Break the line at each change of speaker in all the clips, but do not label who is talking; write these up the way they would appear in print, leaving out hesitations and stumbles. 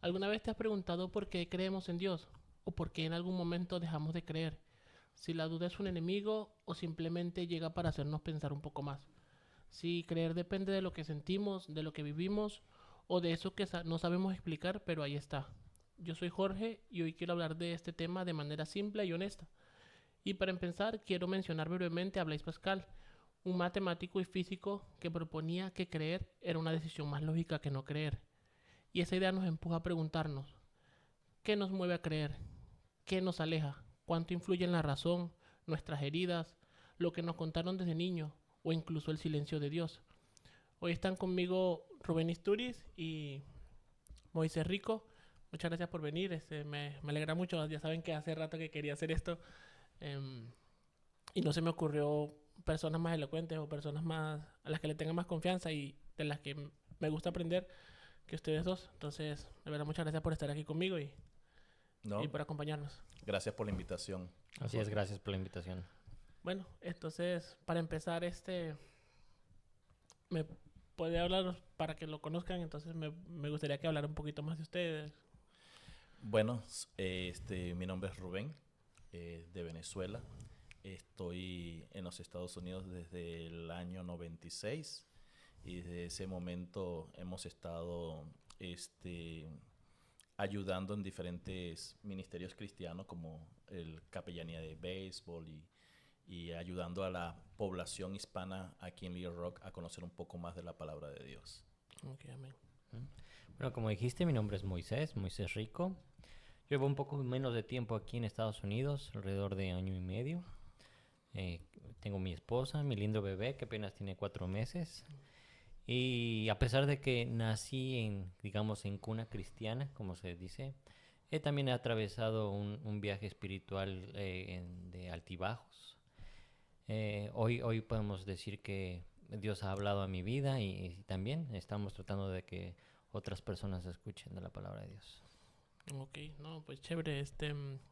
¿Alguna vez te has preguntado por qué creemos en Dios? ¿O por qué en algún momento dejamos de creer? Si la duda es un enemigo o simplemente llega para hacernos pensar un poco más. Si creer depende de lo que sentimos, de lo que vivimos o de eso que no sabemos explicar, pero ahí está. Yo soy Jorge y hoy quiero hablar de este tema de manera simple y honesta. Y para empezar, quiero mencionar brevemente a Blaise Pascal, un matemático y físico que proponía que creer era una decisión más lógica que no creer. Y esa idea nos empuja a preguntarnos, ¿qué nos mueve a creer? ¿Qué nos aleja? ¿Cuánto influye en la razón, nuestras heridas, lo que nos contaron desde niños o incluso el silencio de Dios? Hoy están conmigo Rubén Isturiz y Moisés Rico. Muchas gracias por venir. Me alegra mucho. Ya saben que hace rato que quería hacer esto em, y no se me ocurrió personas más elocuentes o personas más a las que le tenga más confianza y de las que me gusta aprender que ustedes dos. Entonces, de verdad, muchas gracias por estar aquí conmigo y
No,
por acompañarnos.
gracias por la invitación,
Así es,
Jorge.
gracias por la invitación.
Bueno, entonces, para empezar, me puede hablar para que lo conozcan, entonces me gustaría que hablara un poquito más de ustedes.
Bueno, mi nombre es Rubén, de Venezuela. Estoy en los Estados Unidos desde el año 96 y desde ese momento hemos estado ayudando en diferentes ministerios cristianos como el capellanía de béisbol y ayudando a la población hispana aquí en Little Rock a conocer un poco más de la palabra de Dios.
Ok, amén.
Bueno, como dijiste, mi nombre es Moisés Rico. Llevo un poco menos de tiempo aquí en Estados Unidos, alrededor de año y medio. Tengo mi esposa, mi lindo bebé que apenas tiene 4 meses. Y a pesar de que nací digamos, en cuna cristiana, como se dice, también he atravesado un viaje espiritual de altibajos. Hoy podemos decir que Dios ha hablado a mi vida y también estamos tratando de que otras personas escuchen de la palabra de Dios.
Ok, no, pues chévere.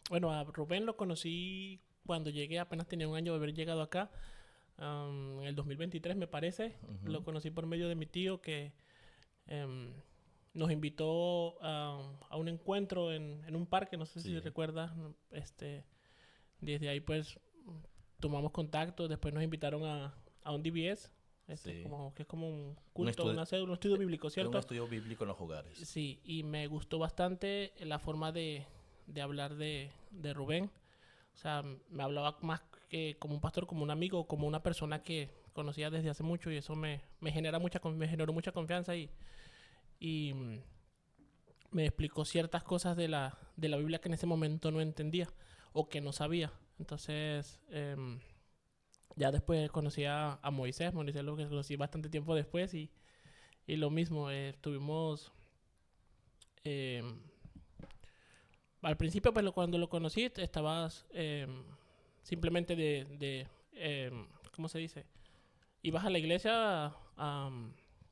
Bueno, a Rubén lo conocí cuando llegué, apenas tenía un año de haber llegado acá, en el 2023 me parece.
Ujú.
Lo conocí por medio de mi tío que em, nos invitó a un encuentro en un parque, no sé si
Sí,
recuerdas. Desde ahí pues tomamos contacto, después nos invitaron a un DBS,
sí.
que es como un
Un
culto,
estudio,
un estudio bíblico,
un
¿cierto?
estudio bíblico en los hogares.
Sí, y me gustó bastante la forma de hablar de Rubén. O sea, me hablaba más que como un pastor, como un amigo, como una persona que conocía desde hace mucho y eso me generó mucha confianza y me explicó ciertas cosas de la Biblia que en ese momento no entendía o que no sabía. Entonces, ya después conocí a Moisés lo que conocí bastante tiempo después y lo mismo, estuvimos... al principio, pues cuando lo conocí, estabas simplemente ¿cómo se dice? Ibas a la iglesia a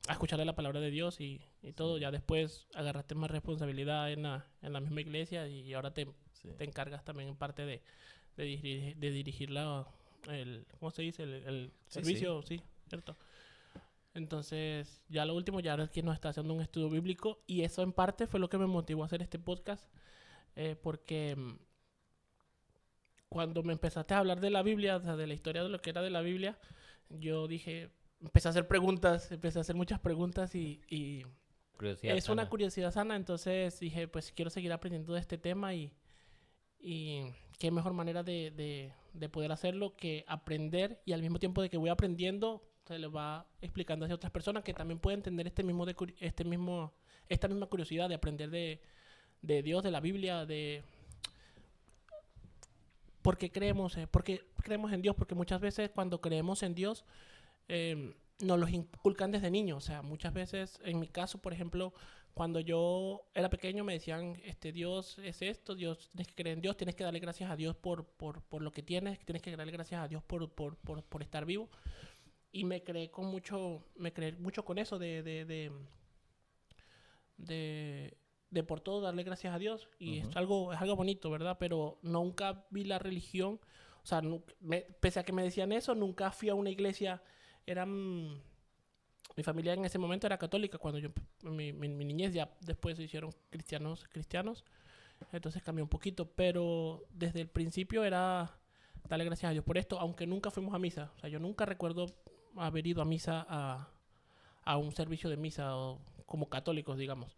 escucharle la palabra de Dios y todo.
Sí,
Ya después agarraste más responsabilidad en la misma iglesia y ahora
sí,
te encargas también en parte de dirigir ¿cómo se dice? El
sí, sí.
servicio, sí, ¿cierto? Entonces, ya lo último, ya ahora es que nos está haciendo un estudio bíblico y eso en parte fue lo que me motivó a hacer este podcast porque cuando me empezaste a hablar de la Biblia, o sea, de la historia de lo que era de la Biblia, yo dije, empecé a hacer preguntas, empecé a hacer muchas preguntas y
Curiosidad
es una
sana.
curiosidad sana, entonces dije, pues quiero seguir aprendiendo de este tema y qué mejor manera de poder hacerlo que aprender y al mismo tiempo de que voy aprendiendo, se le va explicando hacia otras personas que también pueden tener esta misma curiosidad de aprender de Dios, de la Biblia, de por qué creemos en Dios, porque muchas veces cuando creemos en Dios nos los inculcan desde niños. O sea, muchas veces, en mi caso, por ejemplo, cuando yo era pequeño me decían, Dios es esto, Dios, tienes que creer en Dios, tienes que darle gracias a Dios por lo que tienes que darle gracias a Dios por estar vivo. Y me creé mucho con eso de por todo darle gracias a Dios. Y
Ujú.
es algo bonito, ¿verdad? Pero nunca vi la religión, o sea, pese a que me decían eso, nunca fui a una iglesia. Eran Mi familia en ese momento era católica cuando mi niñez, ya después se hicieron cristianos, entonces cambió un poquito, pero desde el principio era darle gracias a Dios por esto, aunque nunca fuimos a misa. O sea, yo nunca recuerdo haber ido a misa, a un servicio de misa, o como católicos, digamos.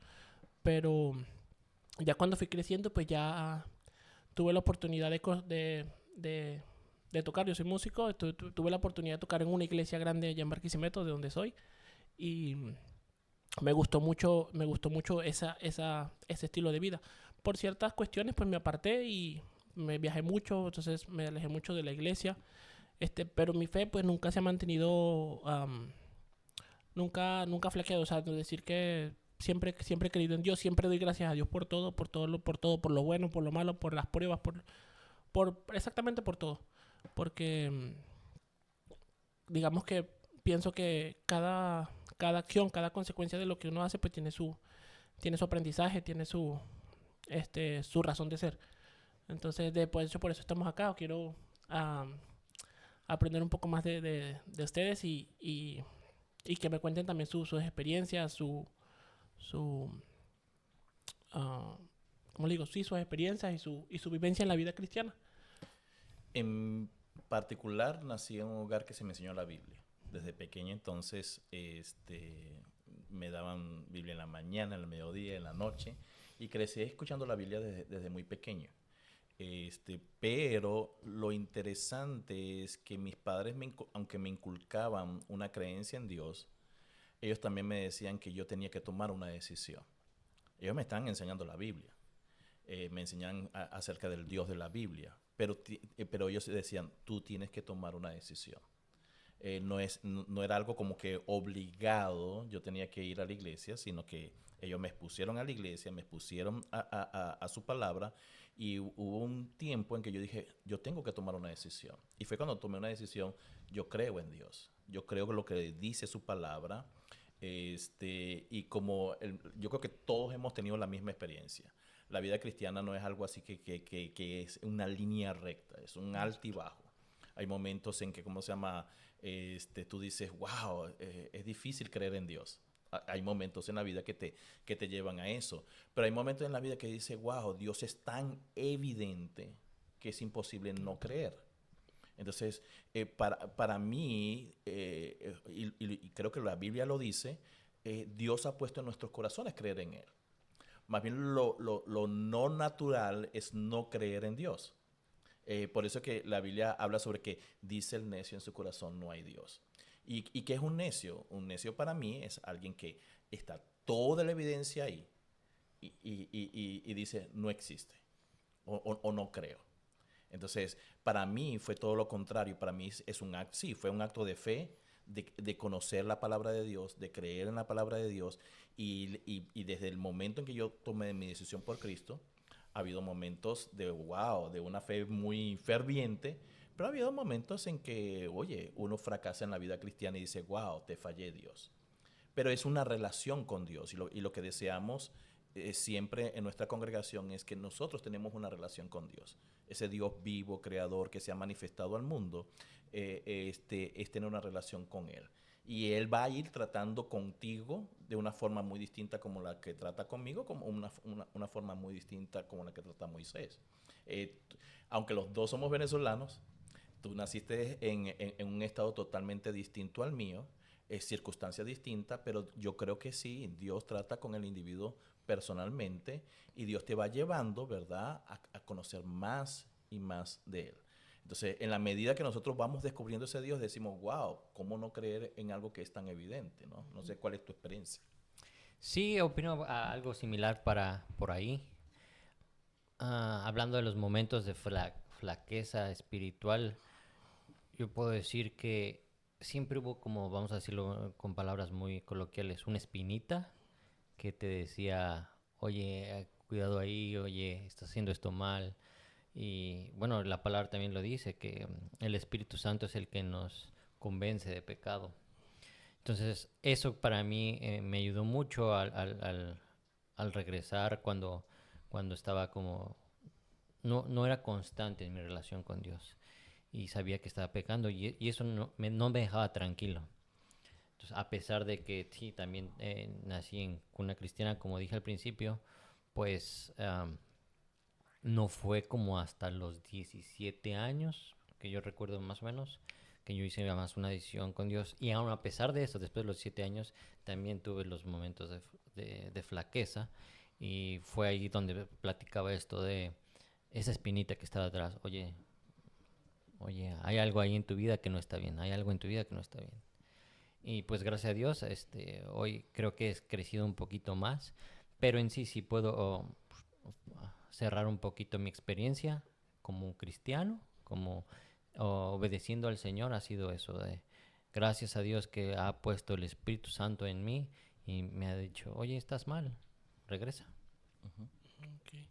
Pero ya cuando fui creciendo, pues ya tuve la oportunidad de tocar. Yo soy músico, tuve la oportunidad de tocar en una iglesia grande allá en Barquisimeto, de donde soy, y me gustó mucho ese estilo de vida. Por ciertas cuestiones, pues me aparté y me viajé mucho, entonces me alejé mucho de la iglesia. Pero mi fe, pues nunca se ha mantenido, nunca ha flaqueado. O sea, decir que siempre he creído en Dios, siempre doy gracias a Dios por lo bueno, por lo malo, por las pruebas, exactamente por todo. Porque digamos que pienso que cada acción, cada consecuencia de lo que uno hace, pues tiene su aprendizaje, tiene su razón de ser. Entonces, por eso estamos acá. Quiero um, aprender un poco más de ustedes y que me cuenten también sus experiencias, su ¿cómo le digo? Sí, sus experiencias y su vivencia en la vida cristiana.
En particular, nací en un hogar que se me enseñó la Biblia. Desde pequeño, entonces, me daban Biblia en la mañana, en el mediodía, en la noche, y crecí escuchando la Biblia desde muy pequeño. Pero lo interesante es que mis padres, aunque me inculcaban una creencia en Dios, ellos también me decían que yo tenía que tomar una decisión. Ellos me están enseñando la Biblia, me enseñan acerca del Dios de la Biblia, pero ellos decían, tú tienes que tomar una decisión. No era algo como que obligado, yo tenía que ir a la iglesia, sino que ellos me expusieron a la iglesia, me expusieron a su palabra, y hubo un tiempo en que yo dije, yo tengo que tomar una decisión. Y fue cuando tomé una decisión, yo creo en Dios, yo creo en lo que dice su palabra, y yo creo que todos hemos tenido la misma experiencia. La vida cristiana no es algo así que es una línea recta, es un alto y bajo. Hay momentos en que, ¿cómo se llama? Tú dices, wow, es difícil creer en Dios. Hay momentos en la vida que te llevan a eso. Pero hay momentos en la vida que dices, wow, Dios es tan evidente que es imposible no creer. Entonces, para mí, y creo que la Biblia lo dice, Dios ha puesto en nuestros corazones creer en Él. Más bien lo no natural es no creer en Dios. Por eso que la Biblia habla sobre que dice el necio en su corazón no hay Dios. ¿Y qué es un necio? Un necio para mí es alguien que está toda la evidencia ahí y dice no existe o no creo. Entonces, para mí fue todo lo contrario. Para mí es un acto, sí, fue un acto de fe, de conocer la palabra de Dios, de creer en la palabra de Dios. Y desde el momento en que yo tomé mi decisión por Cristo, ha habido momentos de wow, de una fe muy ferviente, pero ha habido momentos en que, oye, uno fracasa en la vida cristiana y dice, wow, te fallé, Dios. Pero es una relación con Dios y lo que deseamos siempre en nuestra congregación es que nosotros tenemos una relación con Dios. Ese Dios vivo, creador, que se ha manifestado al mundo, es tener una relación con Él. Y Él va a ir tratando contigo de una forma muy distinta como la que trata conmigo, como una forma muy distinta como la que trata Moisés. Eh, Aunque los dos somos venezolanos, tú naciste en un estado totalmente distinto al mío, es circunstancia distinta, pero yo creo que sí, Dios trata con el individuo personalmente y Dios te va llevando, ¿verdad?, a conocer más y más de Él. Entonces, en la medida que nosotros vamos descubriendo ese Dios, decimos, wow, ¿cómo no creer en algo que es tan evidente? No sé cuál es tu experiencia.
Sí, opino algo similar por ahí. Hablando de los momentos de flaqueza espiritual, yo puedo decir que siempre hubo, como vamos a decirlo con palabras muy coloquiales, una espinita que te decía, oye, cuidado ahí, oye, estás haciendo esto mal. Y bueno, la palabra también lo dice, que el Espíritu Santo es el que nos convence de pecado. Entonces, eso para mí me ayudó mucho al regresar cuando estaba como... No era constante en mi relación con Dios y sabía que estaba pecando y eso no me dejaba tranquilo. Entonces, a pesar de que sí, también nací en cuna cristiana, como dije al principio, pues no fue como hasta los 17 años, que yo recuerdo más o menos, que yo hice más una decisión con Dios. Y aún a pesar de eso, después de los 7 años, también tuve los momentos de flaqueza. Y fue ahí donde platicaba esto de esa espinita que estaba atrás. Oye, hay algo ahí en tu vida que no está bien, hay algo en tu vida que no está bien. Y pues gracias a Dios, hoy creo que he crecido un poquito más, pero en sí puedo cerrar un poquito mi experiencia como cristiano, como obedeciendo al Señor, ha sido eso de gracias a Dios que ha puesto el Espíritu Santo en mí y me ha dicho, oye, estás mal, regresa.
Ujú.
Ok.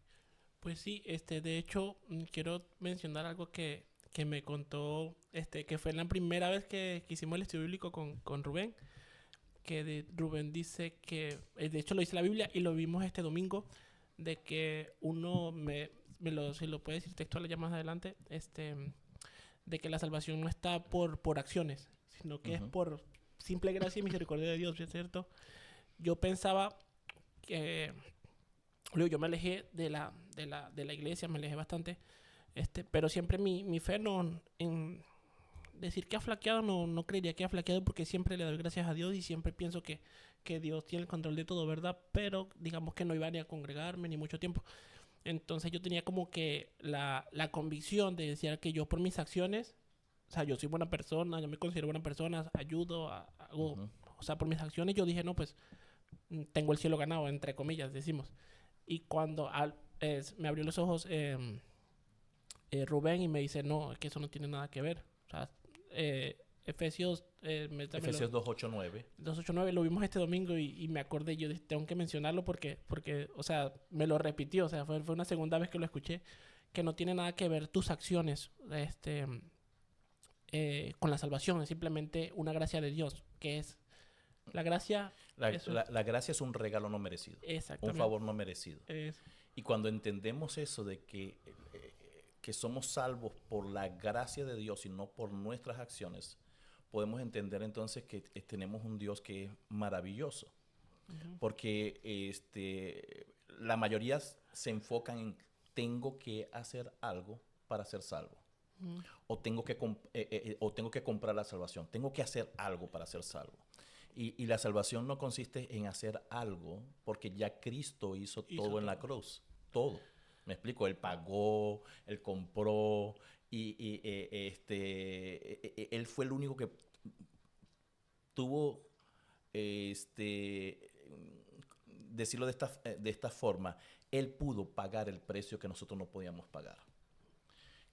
Pues sí, de hecho, quiero mencionar algo que me contó, que fue la primera vez que hicimos el estudio bíblico con Rubén, Rubén dice que, de hecho lo dice la Biblia y lo vimos este domingo, de que uno, si lo puede decir textual ya más adelante, de que la salvación no está por acciones, sino que es
Ujú.
por simple gracia y misericordia de Dios, ¿es cierto? Yo pensaba que, luego yo me alejé de la iglesia, me alejé bastante, pero siempre mi fe no, en decir que ha flaqueado, no creería que ha flaqueado porque siempre le doy gracias a Dios y siempre pienso que Dios tiene el control de todo, ¿verdad? Pero digamos que no iba ni a congregarme ni mucho tiempo. Entonces yo tenía como que la convicción de decir que yo por mis acciones, o sea, yo soy buena persona, yo me considero buena persona, ayudo, hago,
Ujú.
o sea, por mis acciones yo dije, no, pues tengo el cielo ganado, entre comillas, decimos. Y cuando me abrió los ojos Rubén y me dice, no, es que eso no tiene nada que ver. O sea, Efesios,
Efesios 2:8-9.
2:8-9 lo vimos este domingo y me acordé, yo dije, tengo que mencionarlo porque, o sea, me lo repitió, o sea, fue una segunda vez que lo escuché, que no tiene nada que ver tus acciones con la salvación, es simplemente una gracia de Dios, que es la gracia,
La,
eso,
la gracia es un regalo no merecido, un
exactamente,
favor no merecido.
es,
Y cuando entendemos eso de que somos salvos por la gracia de Dios y no por nuestras acciones, podemos entender entonces que tenemos un Dios que es maravilloso.
uh-huh,
Porque la mayoría se enfocan en tengo que hacer algo para ser salvo.
uh-huh,
O tengo que comprar la salvación. Tengo que hacer algo para ser salvo. Y la salvación no consiste en hacer algo porque ya Cristo hizo
hizo
todo en la
todo.
cruz. Todo. Me explico. Él pagó, Él compró Él fue el único que tuvo decirlo de esta forma, Él pudo pagar el precio que nosotros no podíamos pagar.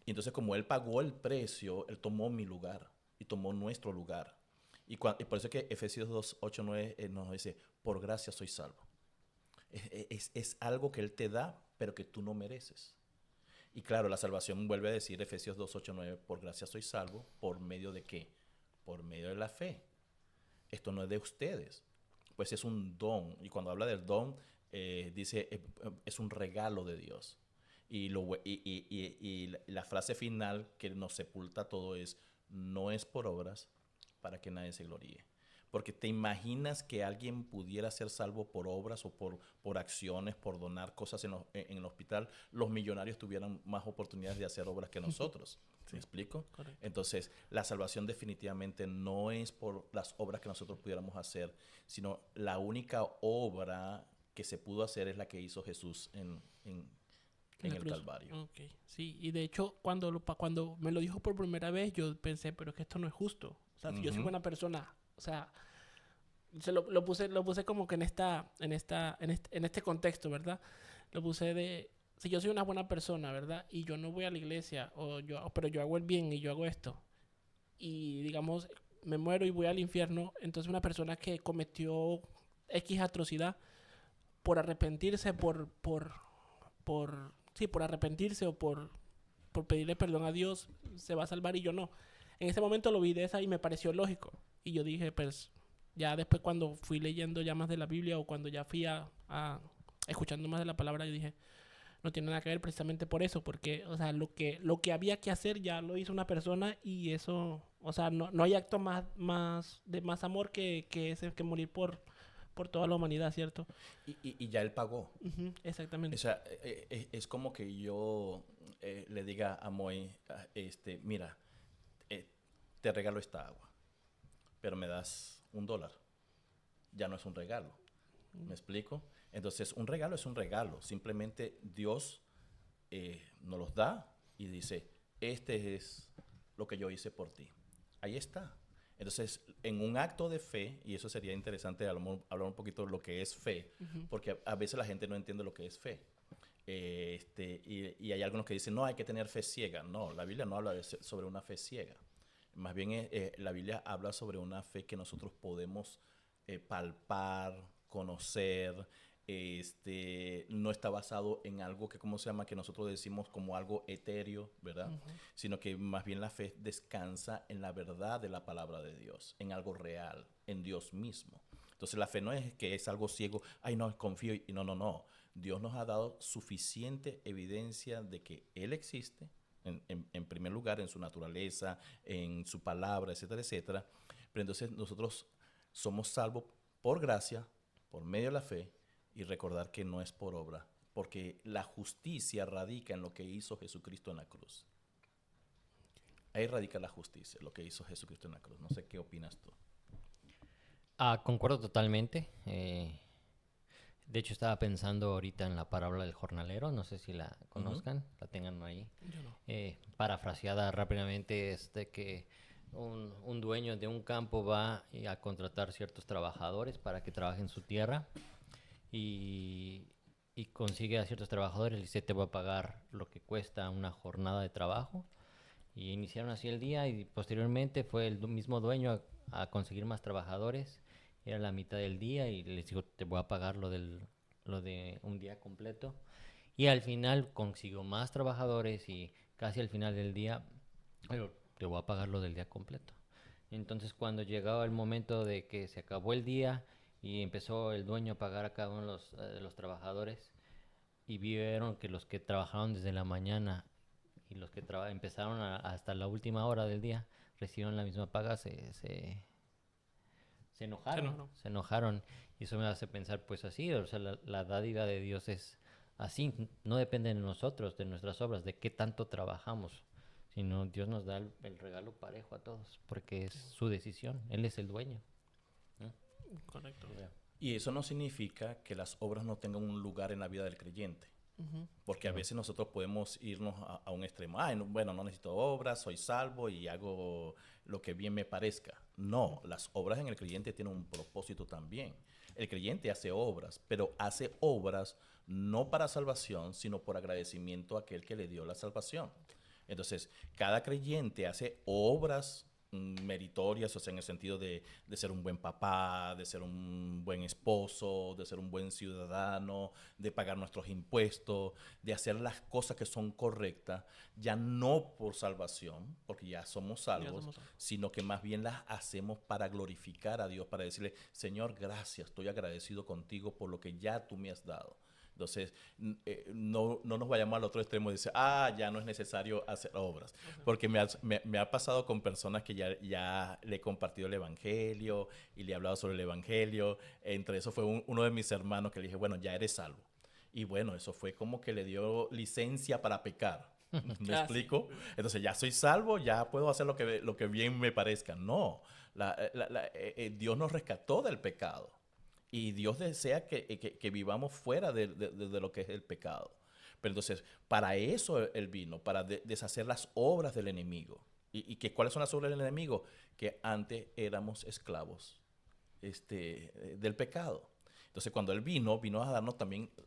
Y entonces como Él pagó el precio, Él tomó mi lugar y tomó nuestro lugar. Y por eso es que Efesios 2:8-9 nos dice, por gracia soy salvo. Es algo que Él te da, pero que tú no mereces. Y claro, la salvación vuelve a decir Efesios 2:8-9, por gracia soy salvo, ¿por medio de qué? Por medio de la fe. Esto no es de ustedes, pues es un don. Y cuando habla del don, dice, es un regalo de Dios. Y la frase final que nos sepulta todo es, no es por obras para que nadie se gloríe. Porque te imaginas que alguien pudiera ser salvo por obras o por acciones, por donar cosas en el hospital, los millonarios tuvieran más oportunidades de hacer obras que nosotros.
Sí,
¿Me explico?
correcto.
Entonces, la salvación definitivamente no es por las obras que nosotros pudiéramos hacer, sino la única obra que se pudo hacer es la que hizo Jesús en
En la
el
cruz.
Calvario.
Ok, sí. Y de hecho, cuando me lo dijo por primera vez, yo pensé, pero es que esto no es justo. O sea, si yo soy
Ujú.
buena persona, o sea, lo puse como que en este contexto, ¿verdad? Lo puse si yo soy una buena persona, ¿verdad? Y yo no voy a la iglesia, pero yo hago el bien y yo hago esto. Y digamos, me muero y voy al infierno, entonces una persona que cometió X atrocidad por arrepentirse, por arrepentirse o por pedirle perdón a Dios, se va a salvar y yo no. En ese momento lo vi de esa y me pareció lógico. Y yo dije, pues, ya después cuando fui leyendo ya más de la Biblia o cuando ya fui escuchando más de la palabra, yo dije, no tiene nada que ver precisamente por eso, porque, o sea, lo que había que hacer ya lo hizo una persona y eso O sea, no hay acto de más amor que ese, que morir por toda la humanidad, ¿cierto?
Y ya él pagó.
Ujú,
O
exactamente.
sea, es como que yo le diga a Moy, mira, eh, te regalo esta agua, pero me das $1. Ya no es un regalo. ¿Me explico? Entonces, un regalo es un regalo. Simplemente Dios nos los da y dice, este es lo que yo hice por ti. Ahí está. Entonces, en un acto de fe, y eso sería interesante hablar un poquito de lo que es fe,
Ujú.
porque a veces la gente no entiende lo que es fe. Y hay algunos que dicen, no, hay que tener fe ciega. No, la Biblia no habla sobre una fe ciega. Más bien la Biblia habla sobre una fe que nosotros podemos palpar, conocer. No está basado en algo que, ¿cómo se llama? Que nosotros decimos como algo etéreo, ¿verdad?
Ujú.
Sino que más bien la fe descansa en la verdad de la palabra de Dios, en algo real, en Dios mismo. Entonces la fe no es que es algo ciego, ay no, confío y no, no, no. Dios nos ha dado suficiente evidencia de que Él existe, en primer lugar, en su naturaleza, en su palabra, etcétera, etcétera. Pero entonces nosotros somos salvos por gracia, por medio de la fe, y recordar que no es por obra, porque la justicia radica en lo que hizo Jesucristo en la cruz. Ahí radica la justicia, lo que hizo Jesucristo en la cruz. No sé qué opinas tú.
Concuerdo totalmente. De hecho, estaba pensando ahorita en la parábola del jornalero, no sé si la
Ujú.
conozcan, la tengan ahí.
Yo no.
Parafraseada rápidamente es de que un dueño de un campo va a contratar ciertos trabajadores para que trabajen su tierra y, y consigue a ciertos trabajadores y dice te voy a pagar lo que cuesta una jornada de trabajo. Y iniciaron así el día y posteriormente fue el mismo dueño a conseguir más trabajadores. Era la mitad del día y les dijo, te voy a pagar lo de un día completo. Y al final consiguió más trabajadores y casi al final del día, pero te voy a pagar lo del día completo. Entonces cuando llegaba el momento de que se acabó el día y empezó el dueño a pagar a cada uno de los trabajadores y vieron que los que trabajaron desde la mañana y los que empezaron hasta la última hora del día recibieron la misma paga, se
Sí,
enojaron,
no, no.
se enojaron. Y eso me hace pensar, pues así, o sea, la dádiva de Dios es así, no depende de nosotros, de nuestras obras, de qué tanto trabajamos, sino Dios nos da el regalo parejo a todos, porque es
Sí,
su decisión, Él es el dueño. ¿No?
correcto.
Sí, veo.
Y eso no significa que las obras no tengan un lugar en la vida del creyente.
Ujú.
Porque a
Claro.
veces nosotros podemos irnos a un extremo. Ay, no, bueno, no necesito obras, soy salvo y hago lo que bien me parezca. No, las obras en el creyente tienen un propósito también. El creyente hace obras, pero hace obras no para salvación, sino por agradecimiento a aquel que le dio la salvación. Entonces, cada creyente hace obras meritorias, o sea, en el sentido de ser un buen papá, de ser un buen esposo, de ser un buen ciudadano, de pagar nuestros impuestos, de hacer las cosas que son correctas, ya no por salvación, porque ya somos
Ya
salvos,
somos.
sino que más bien las hacemos para glorificar a Dios, para decirle, Señor, gracias, estoy agradecido contigo por lo que ya tú me has dado. Entonces, no nos vayamos al otro extremo y decir, ya no es necesario hacer obras.
Ujú.
Porque me ha pasado con personas que ya le he compartido el Evangelio y le he hablado sobre el Evangelio. Entre eso fue uno de mis hermanos que le dije, bueno, ya eres salvo. Y bueno, eso fue como que le dio licencia para pecar. ¿Me
Ah, sí.
explico? Entonces ya soy salvo, ya puedo hacer lo que bien me parezca. No, Dios nos rescató del pecado. Y Dios desea que vivamos fuera de lo que es el pecado. Pero entonces, para eso Él vino, para deshacer las obras del enemigo. ¿Cuáles son las obras del enemigo? Que antes éramos esclavos del pecado. Entonces, cuando Él vino a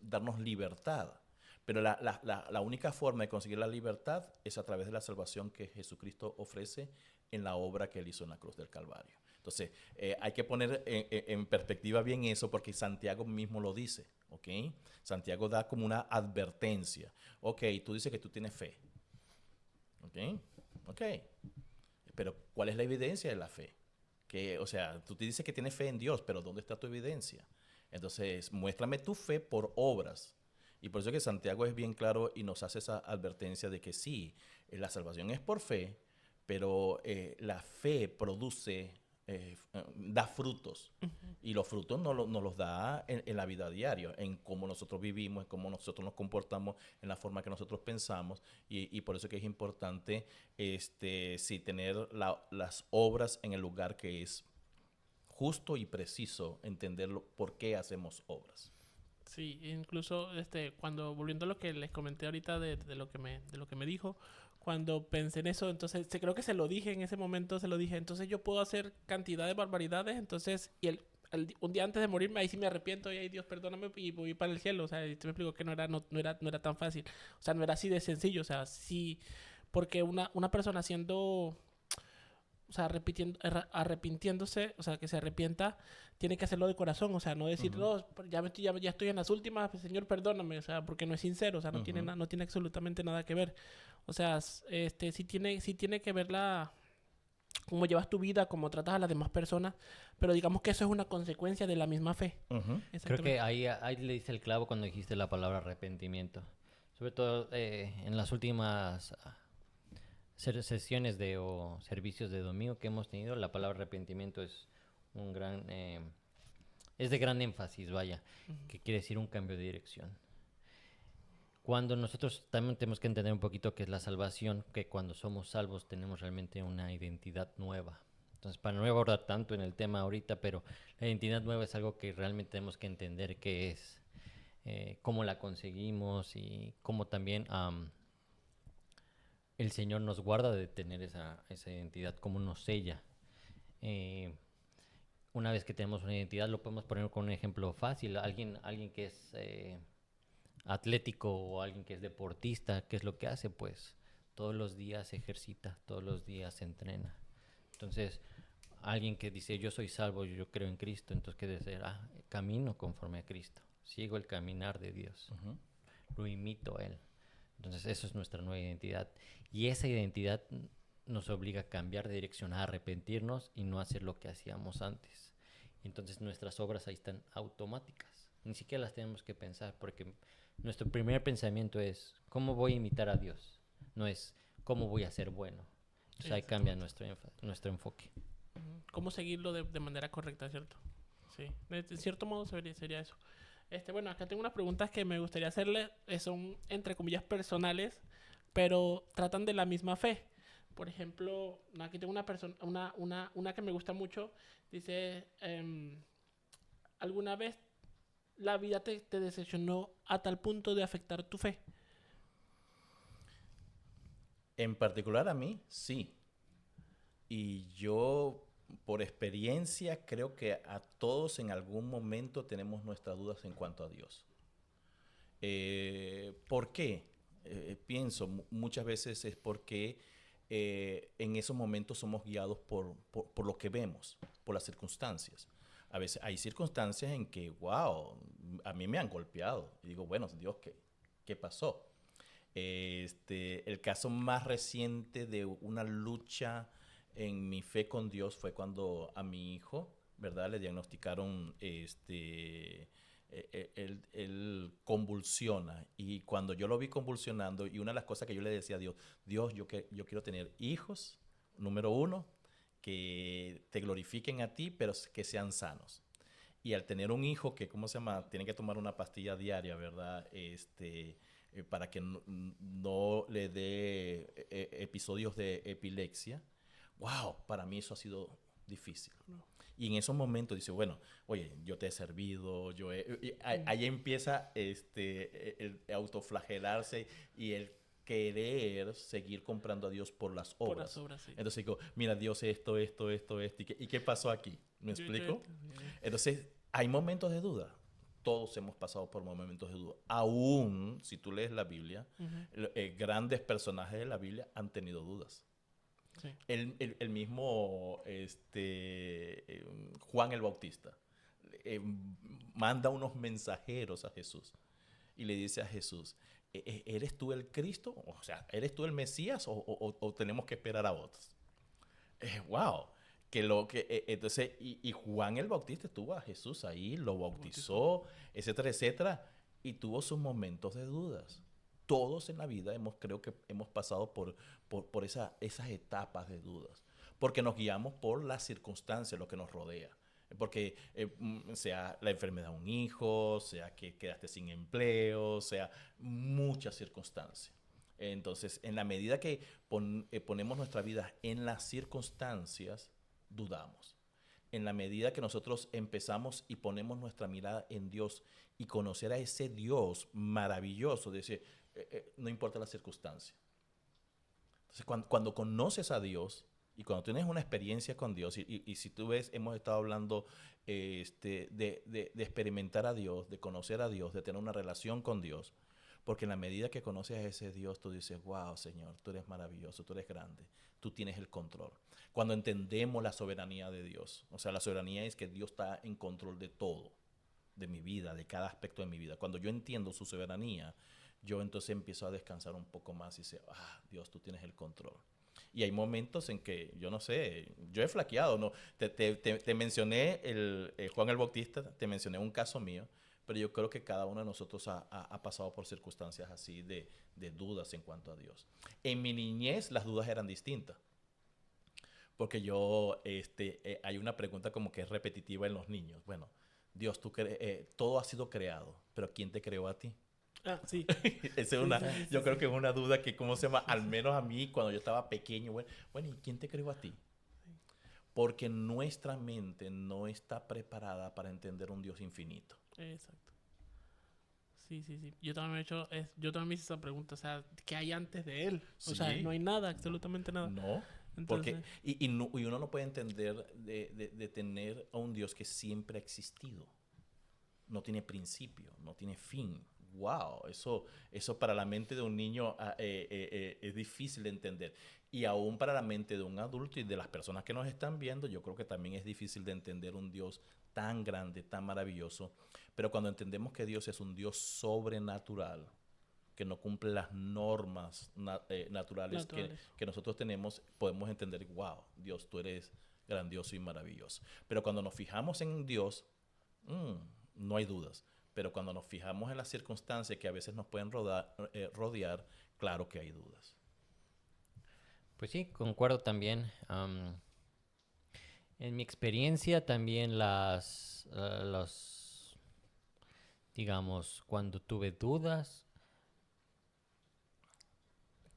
darnos libertad. Pero la única forma de conseguir la libertad es a través de la salvación que Jesucristo ofrece en la obra que Él hizo en la cruz del Calvario. Entonces, hay que poner en perspectiva bien eso porque Santiago mismo lo dice, ¿ok? Santiago da como una advertencia. Ok, tú dices que tú tienes fe, ¿ok? Ok, pero ¿cuál es la evidencia de la fe? O sea, tú te dices que tienes fe en Dios, pero ¿dónde está tu evidencia? Entonces, muéstrame tu fe por obras. Y por eso que Santiago es bien claro y nos hace esa advertencia de que sí, la salvación es por fe, pero la fe produce, da frutos. Y los frutos nos los da en la vida diaria, en cómo nosotros vivimos, en cómo nosotros nos comportamos, en la forma que nosotros pensamos. Y por eso que es importante sí, tener las obras en el lugar que es justo y preciso, entenderlo, por qué hacemos obras.
Sí, incluso cuando volviendo a lo que les comenté ahorita de lo que me dijo, cuando pensé en eso, entonces creo que se lo dije en ese momento, se lo dije, entonces yo puedo hacer cantidad de barbaridades, entonces un día antes de morirme ahí sí me arrepiento y ahí Dios perdóname y voy para el cielo, o sea, y te me explico que no era tan fácil, o sea, no era así de sencillo, o sea, sí, porque una persona haciendo, o sea, arrepintiéndose, o sea, que se arrepienta, tiene que hacerlo de corazón, o sea, no decir,
Uh-huh.
no, ya estoy en las últimas, pues, Señor, perdóname, o sea, porque no es sincero, o sea,
Uh-huh.
no tiene absolutamente nada que ver. O sea, sí tiene que ver cómo llevas tu vida, cómo tratas a las demás personas, pero digamos que eso es una consecuencia de la misma fe.
Uh-huh.
Creo que
Exactamente.
ahí le dice el clavo cuando dijiste la palabra arrepentimiento. Sobre todo en las últimas sesiones o servicios de domingo que hemos tenido, la palabra arrepentimiento es es de gran énfasis, vaya, que quiere decir un cambio de dirección. Cuando nosotros también tenemos que entender un poquito qué es la salvación, que cuando somos salvos tenemos realmente una identidad nueva. Entonces, para no abordar tanto en el tema ahorita, pero la identidad nueva es algo que realmente tenemos que entender qué es, cómo la conseguimos y cómo también el Señor nos guarda de tener esa identidad, cómo nos sella. Eh, una vez que tenemos una identidad, lo podemos poner con un ejemplo fácil. Alguien que es atlético o alguien que es deportista, ¿qué es lo que hace? Pues todos los días se ejercita, todos los días se entrena. Entonces, alguien que dice yo soy salvo, yo creo en Cristo, entonces ¿qué debe ser? Camino conforme a Cristo, sigo el caminar de Dios,
Uh-huh.
lo imito a Él. Entonces, eso es nuestra nueva identidad. Y esa identidad nos obliga a cambiar de dirección, a arrepentirnos y no hacer lo que hacíamos antes. Entonces, nuestras obras ahí están automáticas. Ni siquiera las tenemos que pensar, porque nuestro primer pensamiento es ¿cómo voy a imitar a Dios? No es ¿cómo voy a ser bueno? Entonces, ahí cambia
Exactamente.
nuestro enfoque.
Cómo seguirlo de manera correcta, ¿cierto? Sí, de cierto modo sería eso. Bueno, acá tengo unas preguntas que me gustaría hacerle, son entre comillas personales, pero tratan de la misma fe. Por ejemplo, aquí tengo una que me gusta mucho. Dice, ¿alguna vez la vida te decepcionó a tal punto de afectar tu fe?
En particular a mí, sí. Y yo, por experiencia, creo que a todos en algún momento tenemos nuestras dudas en cuanto a Dios. ¿Por qué? Pienso muchas veces es porque en esos momentos somos guiados por lo que vemos, por las circunstancias. A veces hay circunstancias en que, wow, a mí me han golpeado. Y digo, bueno, Dios, ¿qué pasó? El caso más reciente de una lucha en mi fe con Dios fue cuando a mi hijo, ¿verdad? Le diagnosticaron, él convulsiona. Y cuando yo lo vi convulsionando, y una de las cosas que yo le decía a Dios, Dios, yo quiero tener hijos, número uno, que te glorifiquen a ti, pero que sean sanos. Y al tener un hijo que, ¿cómo se llama? Tiene que tomar una pastilla diaria, ¿verdad? Para que no le dé episodios de epilepsia. Wow, para mí eso ha sido difícil. Y en esos momentos dice, bueno, oye, yo te he servido, ahí empieza el autoflagelarse y el querer seguir comprando a Dios por las
Por las
obras.
obras, sí.
Entonces digo, mira, Dios esto, ¿y qué pasó aquí? ¿Me explico? Entonces, hay momentos de duda. Todos hemos pasado por momentos de duda. Aún, si tú lees la Biblia,
Ujú,
grandes personajes de la Biblia han tenido dudas.
sí.
El mismo Juan el Bautista eh, manda unos mensajeros a Jesús y le dice a Jesús, ¿eres tú el Cristo? O sea, ¿eres tú el Mesías o tenemos que esperar a otros? Wow. Entonces, y Juan el Bautista tuvo a Jesús ahí, lo
Bautizó.
bautizó, etcétera, etcétera, y tuvo sus momentos de dudas. todos en la vida creo que hemos pasado por esas etapas de dudas, porque nos guiamos por las circunstancias, lo que nos rodea. Porque sea la enfermedad de un hijo, sea que quedaste sin empleo, sea muchas circunstancias. Entonces, en la medida que ponemos nuestra vida en las circunstancias, dudamos. En la medida que nosotros empezamos y ponemos nuestra mirada en Dios y conocer a ese Dios maravilloso, decir, no importa la circunstancia. Entonces, cuando conoces a Dios y cuando tienes una experiencia con Dios, y si tú ves, hemos estado hablando de experimentar a Dios, de conocer a Dios, de tener una relación con Dios, porque en la medida que conoces a ese Dios, tú dices, wow, Señor, tú eres maravilloso, tú eres grande, tú tienes el control. Cuando entendemos la soberanía de Dios, o sea, la soberanía es que Dios está en control de todo, de mi vida, de cada aspecto de mi vida. Cuando yo entiendo su soberanía, yo entonces empiezo a descansar un poco más y sé, Dios, tú tienes el control. Y hay momentos en que, yo no sé, yo he flaqueado, ¿no? Te mencioné Juan el Bautista, te mencioné un caso mío, pero yo creo que cada uno de nosotros ha pasado por circunstancias así de dudas en cuanto a Dios. En mi niñez las dudas eran distintas, porque hay una pregunta como que es repetitiva en los niños. Bueno, Dios, todo ha sido creado, pero ¿quién te creó a ti?
Sí.
Esa es yo creo que es una duda que, ¿cómo se llama? Al menos a mí, cuando yo estaba pequeño, bueno, ¿y quién te creó a ti? Porque nuestra mente no está preparada para entender un Dios infinito.
Exacto. Sí. Yo también me hice esa pregunta, o sea, ¿qué hay antes de él? O sea, no hay nada, absolutamente nada.
No,
Entonces,
porque y uno no puede entender de tener a un Dios que siempre ha existido. No tiene principio, no tiene fin. Wow, eso para la mente de un niño es difícil de entender. Y aún para la mente de un adulto y de las personas que nos están viendo, yo creo que también es difícil de entender un Dios tan grande, tan maravilloso. Pero cuando entendemos que Dios es un Dios sobrenatural, que no cumple las normas naturales que nosotros tenemos, podemos entender, wow, Dios, tú eres grandioso y maravilloso. Pero cuando nos fijamos en Dios, no hay dudas. Pero cuando nos fijamos en las circunstancias que a veces nos pueden rodear, claro que hay dudas.
Pues sí, concuerdo también. En mi experiencia también digamos, cuando tuve dudas,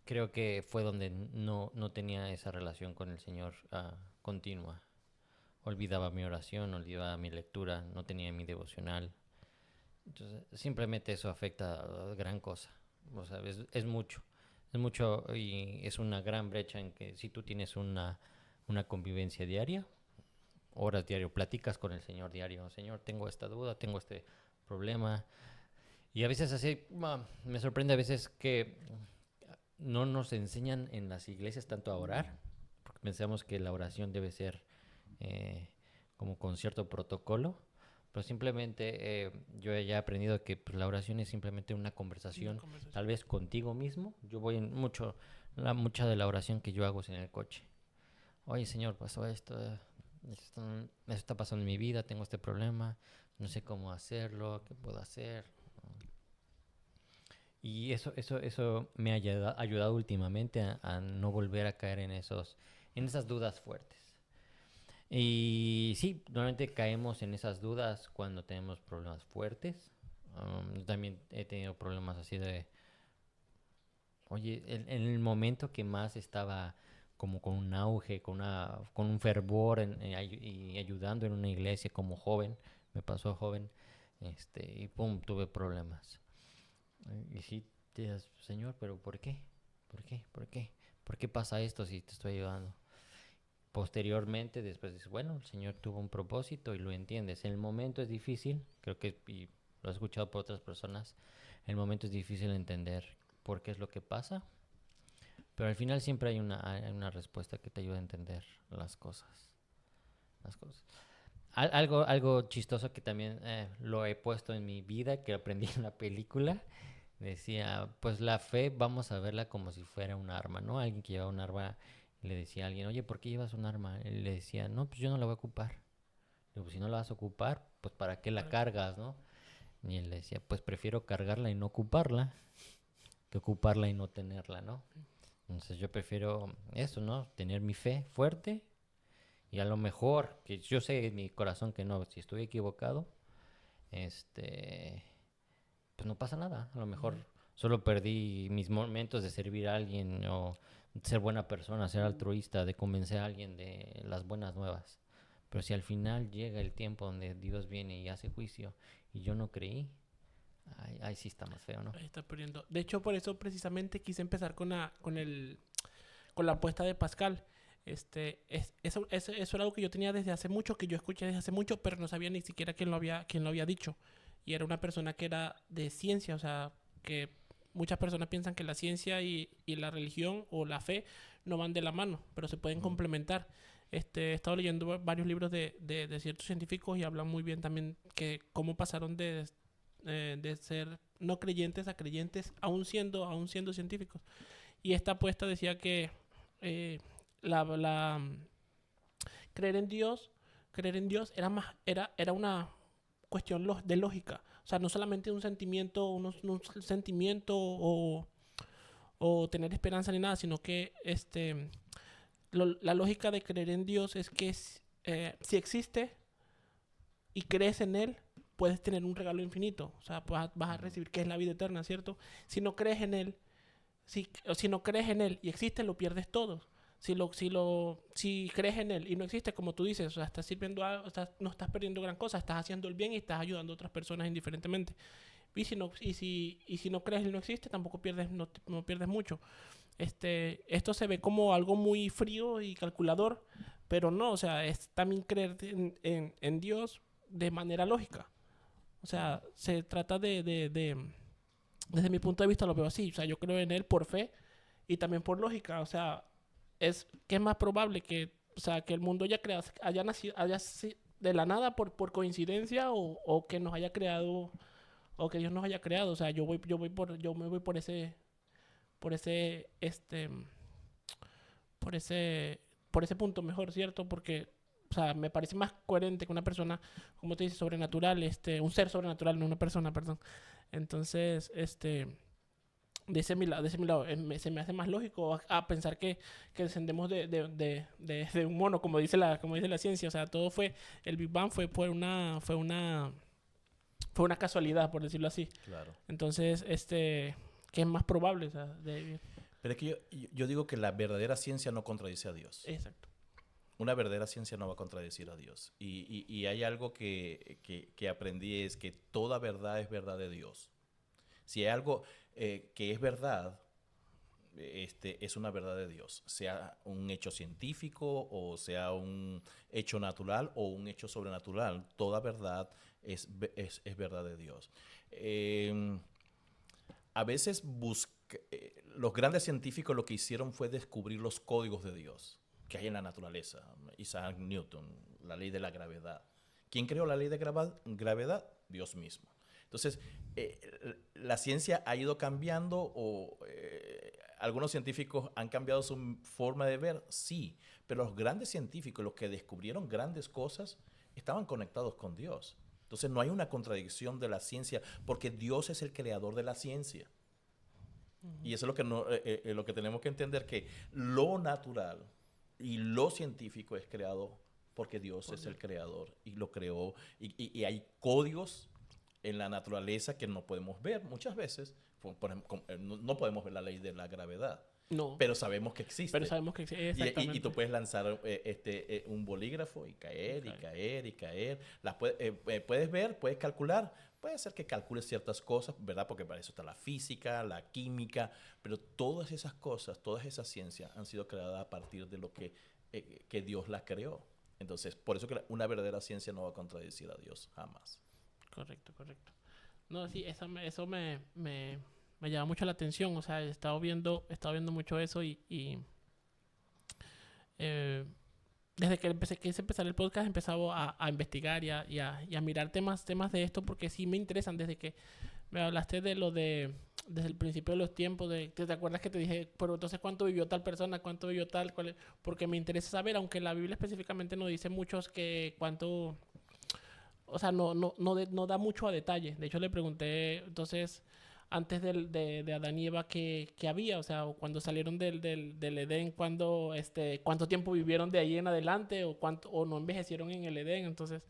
creo que fue donde no tenía esa relación con el Señor continua. Olvidaba mi oración, olvidaba mi lectura, no tenía mi devocional. Entonces, simplemente eso afecta a gran cosa. O sea, es mucho. Es mucho y es una gran brecha en que si tú tienes una convivencia diaria, horas diario, platicas con el Señor diario. Señor, tengo esta duda, tengo este problema. Y a veces así, me sorprende a veces que no nos enseñan en las iglesias tanto a orar, porque pensamos que la oración debe ser como con cierto protocolo, pero simplemente yo ya he aprendido que pues, la oración es simplemente una conversación, tal vez contigo mismo. Yo voy en mucha de la oración que yo hago es en el coche. Oye, Señor, pasó esto está pasando en mi vida, tengo este problema, no sé cómo hacerlo, qué puedo hacer. Y eso me ha ayudado últimamente a no volver a caer en esas dudas fuertes. Y sí, normalmente caemos en esas dudas cuando tenemos problemas fuertes. Yo también he tenido problemas así de... Oye, en el momento que más estaba como con un auge, con un fervor y ayudando en una iglesia como joven, me pasó joven, y pum, tuve problemas. Y sí, te dices, Señor, pero ¿por qué? ¿Por qué? ¿Por qué? ¿Por qué pasa esto si te estoy ayudando? Posteriormente, después dices, bueno, el Señor tuvo un propósito y lo entiendes. En el momento es difícil, creo que y lo he escuchado por otras personas, en el momento es difícil entender por qué es lo que pasa, pero al final siempre hay una respuesta que te ayuda a entender las cosas. Algo chistoso que también lo he puesto en mi vida, que aprendí en la película, decía, pues la fe vamos a verla como si fuera un arma, ¿no? Alguien que lleva un arma le decía a alguien, oye, ¿por qué llevas un arma? Él le decía, no, pues yo no la voy a ocupar. Digo, pues si no la vas a ocupar, pues ¿para qué la cargas, no? Y él le decía, pues prefiero cargarla y no ocuparla. que ocuparla y no tenerla, ¿no? Entonces yo prefiero eso, ¿no? Tener mi fe fuerte y a lo mejor, que yo sé en mi corazón que no, si estoy equivocado, pues no pasa nada. A lo mejor solo perdí mis momentos de servir a alguien o ser buena persona, ser altruista, de convencer a alguien de las buenas nuevas. Pero si al final llega el tiempo donde Dios viene y hace juicio y yo no creí, ahí sí está más feo, ¿no?
Ahí está perdiendo. De hecho, por eso precisamente quise empezar con la apuesta de Pascal. Eso era algo que yo tenía desde hace mucho, que yo escuché desde hace mucho, pero no sabía ni siquiera quién lo había dicho. Y era una persona que era de ciencia, o sea, que muchas personas piensan que la ciencia y la religión o la fe no van de la mano, pero se pueden complementar. He estado leyendo varios libros de ciertos científicos y hablan muy bien también que cómo pasaron de ser no creyentes a creyentes, aún siendo científicos. Y esta apuesta decía que eh, la creer en Dios era una cuestión de lógica. O sea, no solamente un sentimiento, un sentimiento o tener esperanza ni nada, sino que la lógica de creer en Dios es que si existe y crees en Él, puedes tener un regalo infinito. O sea, vas a recibir que es la vida eterna, ¿cierto? Si no crees en Él, si no crees en Él y existe, lo pierdes todo. Si crees en Él y no existe, como tú dices, o sea, estás sirviendo no estás perdiendo gran cosa, estás haciendo el bien y estás ayudando a otras personas indiferentemente. Y si no crees y no existe, tampoco no pierdes mucho. Esto se ve como algo muy frío y calculador, pero no, o sea, es también creer en Dios de manera lógica. O sea, se trata desde mi punto de vista lo veo así. O sea, yo creo en Él por fe y también por lógica. O sea, ¿qué es más probable o sea, que el mundo haya nacido, de la nada por coincidencia o que nos haya creado o que Dios nos haya creado? O sea, yo me voy por ese, por ese punto mejor, ¿cierto? Porque, o sea, me parece más coherente que una persona, como te dice, sobrenatural, un ser sobrenatural, no una persona, perdón. Entonces, de ese mi lado, se me hace más lógico a pensar que descendemos de un mono, como dice la ciencia. O sea, todo el Big Bang fue una casualidad, por decirlo así.
Claro.
Entonces, ¿qué es más probable? O sea,
Pero es que yo digo que la verdadera ciencia no contradice a Dios.
Exacto.
Una verdadera ciencia no va a contradecir a Dios. Y hay algo que aprendí, es que toda verdad es verdad de Dios. Si hay algo que es verdad, es una verdad de Dios. Sea un hecho científico o sea un hecho natural o un hecho sobrenatural. Toda verdad es verdad de Dios. A veces los grandes científicos lo que hicieron fue descubrir los códigos de Dios que hay en la naturaleza. Isaac Newton, la ley de la gravedad. ¿Quién creó la ley de gravedad? Dios mismo. Entonces, la ciencia ha ido cambiando o algunos científicos han cambiado su forma de ver, sí, pero los grandes científicos, los que descubrieron grandes cosas, estaban conectados con Dios. Entonces, no hay una contradicción de la ciencia porque Dios es el creador de la ciencia. Y eso es lo que tenemos que entender, que lo natural y lo científico es creado porque Dios es el creador y lo creó. Y hay códigos en la naturaleza que no podemos ver muchas veces. Por ejemplo, no podemos ver la ley de la gravedad.
No.
Pero sabemos que existe.
Exactamente.
Y tú puedes lanzar un bolígrafo y caer, y caer, y caer. Puedes ver, puedes calcular. Puede ser que calcules ciertas cosas, ¿verdad? Porque para eso está la física, la química. Pero todas esas cosas, todas esas ciencias han sido creadas a partir de lo que Dios las creó. Entonces, por eso que una verdadera ciencia no va a contradecir a Dios jamás.
Correcto. No, sí, eso me llama mucho la atención. O sea, he estado viendo mucho eso y desde que quise empezar el podcast he empezado a investigar y a mirar temas de esto porque sí me interesan. Desde que me hablaste desde el principio de los tiempos, ¿te acuerdas que te dije, pero entonces cuánto vivió tal persona, cuánto vivió tal? Porque me interesa saber, aunque la Biblia específicamente no dice muchos que cuánto... O sea, no da mucho a detalle. De hecho, le pregunté, entonces, antes de Adán y Eva que había, o sea, o cuando salieron del Edén, cuánto tiempo vivieron de ahí en adelante o no envejecieron en el Edén. Entonces,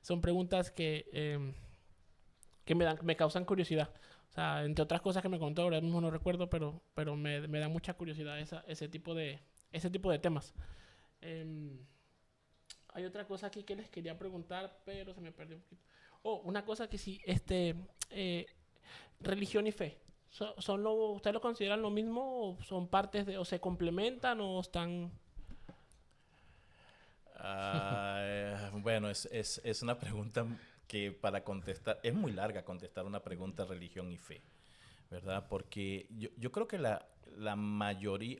son preguntas que me causan curiosidad. O sea, entre otras cosas que me contó, ahora mismo no recuerdo, pero me da mucha curiosidad ese tipo de temas. Em, Hay otra cosa aquí que les quería preguntar, pero se me perdió un poquito. Oh, una cosa que sí, eh, religión y fe. ¿Ustedes lo consideran lo mismo o son partes o se complementan o están?
Bueno, es una pregunta que para contestar, es muy larga contestar una pregunta religión y fe, ¿verdad? Porque yo creo que la mayoría,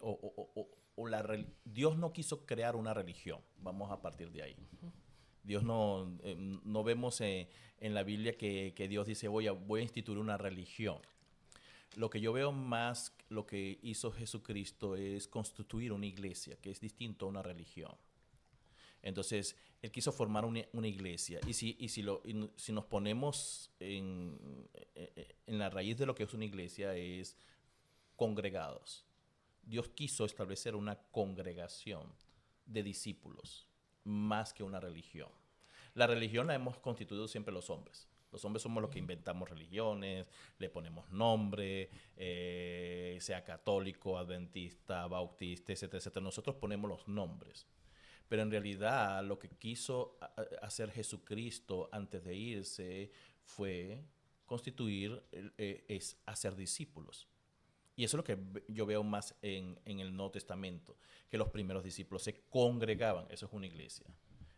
Dios no quiso crear una religión, vamos a partir de ahí. Dios no vemos en la Biblia que Dios dice voy a instituir una religión. Lo que yo veo más, lo que hizo Jesucristo es constituir una iglesia, que es distinto a una religión. Entonces, él quiso formar una iglesia. Si nos ponemos en la raíz de lo que es una iglesia, es congregados. Dios quiso establecer una congregación de discípulos, más que una religión. La religión la hemos constituido siempre los hombres. Los hombres somos los que inventamos religiones, le ponemos nombre, sea católico, adventista, bautista, etcétera, etcétera. Nosotros ponemos los nombres. Pero en realidad lo que quiso hacer Jesucristo antes de irse fue constituir, es hacer discípulos. Y eso es lo que yo veo más en el Nuevo Testamento, que los primeros discípulos se congregaban. Eso es una iglesia.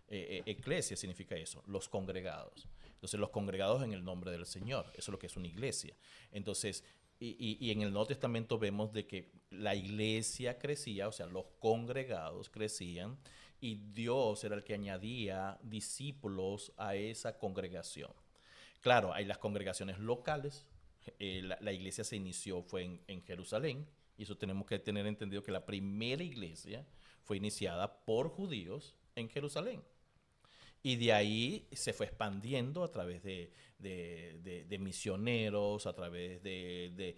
Eclesia significa eso, los congregados. Entonces, los congregados en el nombre del Señor, eso es lo que es una iglesia. Entonces, y en el Nuevo Testamento vemos de que la iglesia crecía, o sea, los congregados crecían, y Dios era el que añadía discípulos a esa congregación. Claro, hay las congregaciones locales. La iglesia se inició, fue en Jerusalén, y eso tenemos que tener entendido que la primera iglesia fue iniciada por judíos en Jerusalén. Y de ahí se fue expandiendo a través de misioneros, a través de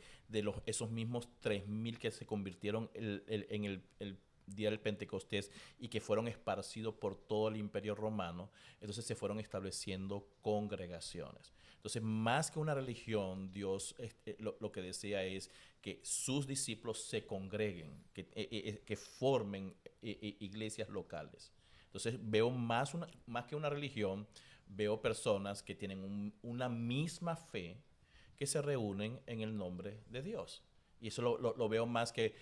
esos mismos 3.000 que se convirtieron en el día del Pentecostés y que fueron esparcidos por todo el Imperio Romano. Entonces se fueron estableciendo congregaciones. Entonces, más que una religión, Dios lo que desea es que sus discípulos se congreguen, que formen iglesias locales. Entonces veo más que una religión, veo personas que tienen una misma fe que se reúnen en el nombre de Dios. Y eso lo veo más que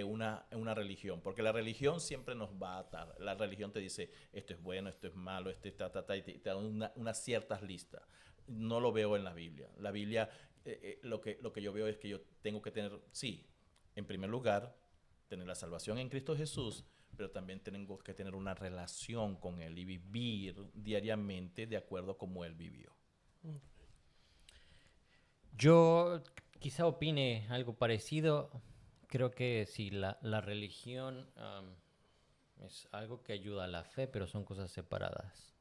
una religión, porque la religión siempre nos va a atar. La religión te dice, esto es bueno, esto es malo, esto es y te da unas ciertas listas. No lo veo en la Biblia. La Biblia, lo que yo veo es que yo tengo que tener, sí, en primer lugar, tener la salvación en Cristo Jesús, pero también tengo que tener una relación con Él y vivir diariamente de acuerdo a como Él vivió.
Yo quizá opine algo parecido. Creo que sí, la religión es algo que ayuda a la fe, pero son cosas separadas.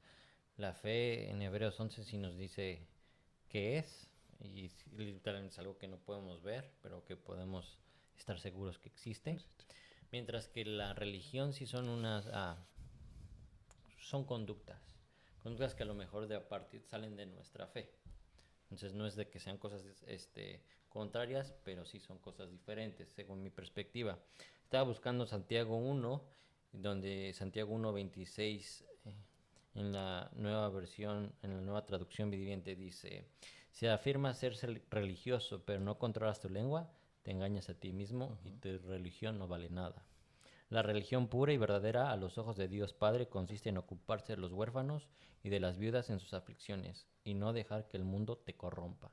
La fe en Hebreos 11 sí nos dice qué es, y literalmente es algo que no podemos ver, pero que podemos estar seguros que existe. Mientras que la religión sí son son conductas que a lo mejor de aparte salen de nuestra fe. Entonces no es de que sean cosas contrarias, pero sí son cosas diferentes, según mi perspectiva. Estaba buscando Santiago 1, donde Santiago 1:26, en la nueva versión, en la nueva traducción viviente, dice: si afirmas ser religioso, pero no controlas tu lengua, te engañas a ti mismo y tu religión no vale nada. La religión pura y verdadera a los ojos de Dios Padre consiste en ocuparse de los huérfanos y de las viudas en sus aflicciones y no dejar que el mundo te corrompa.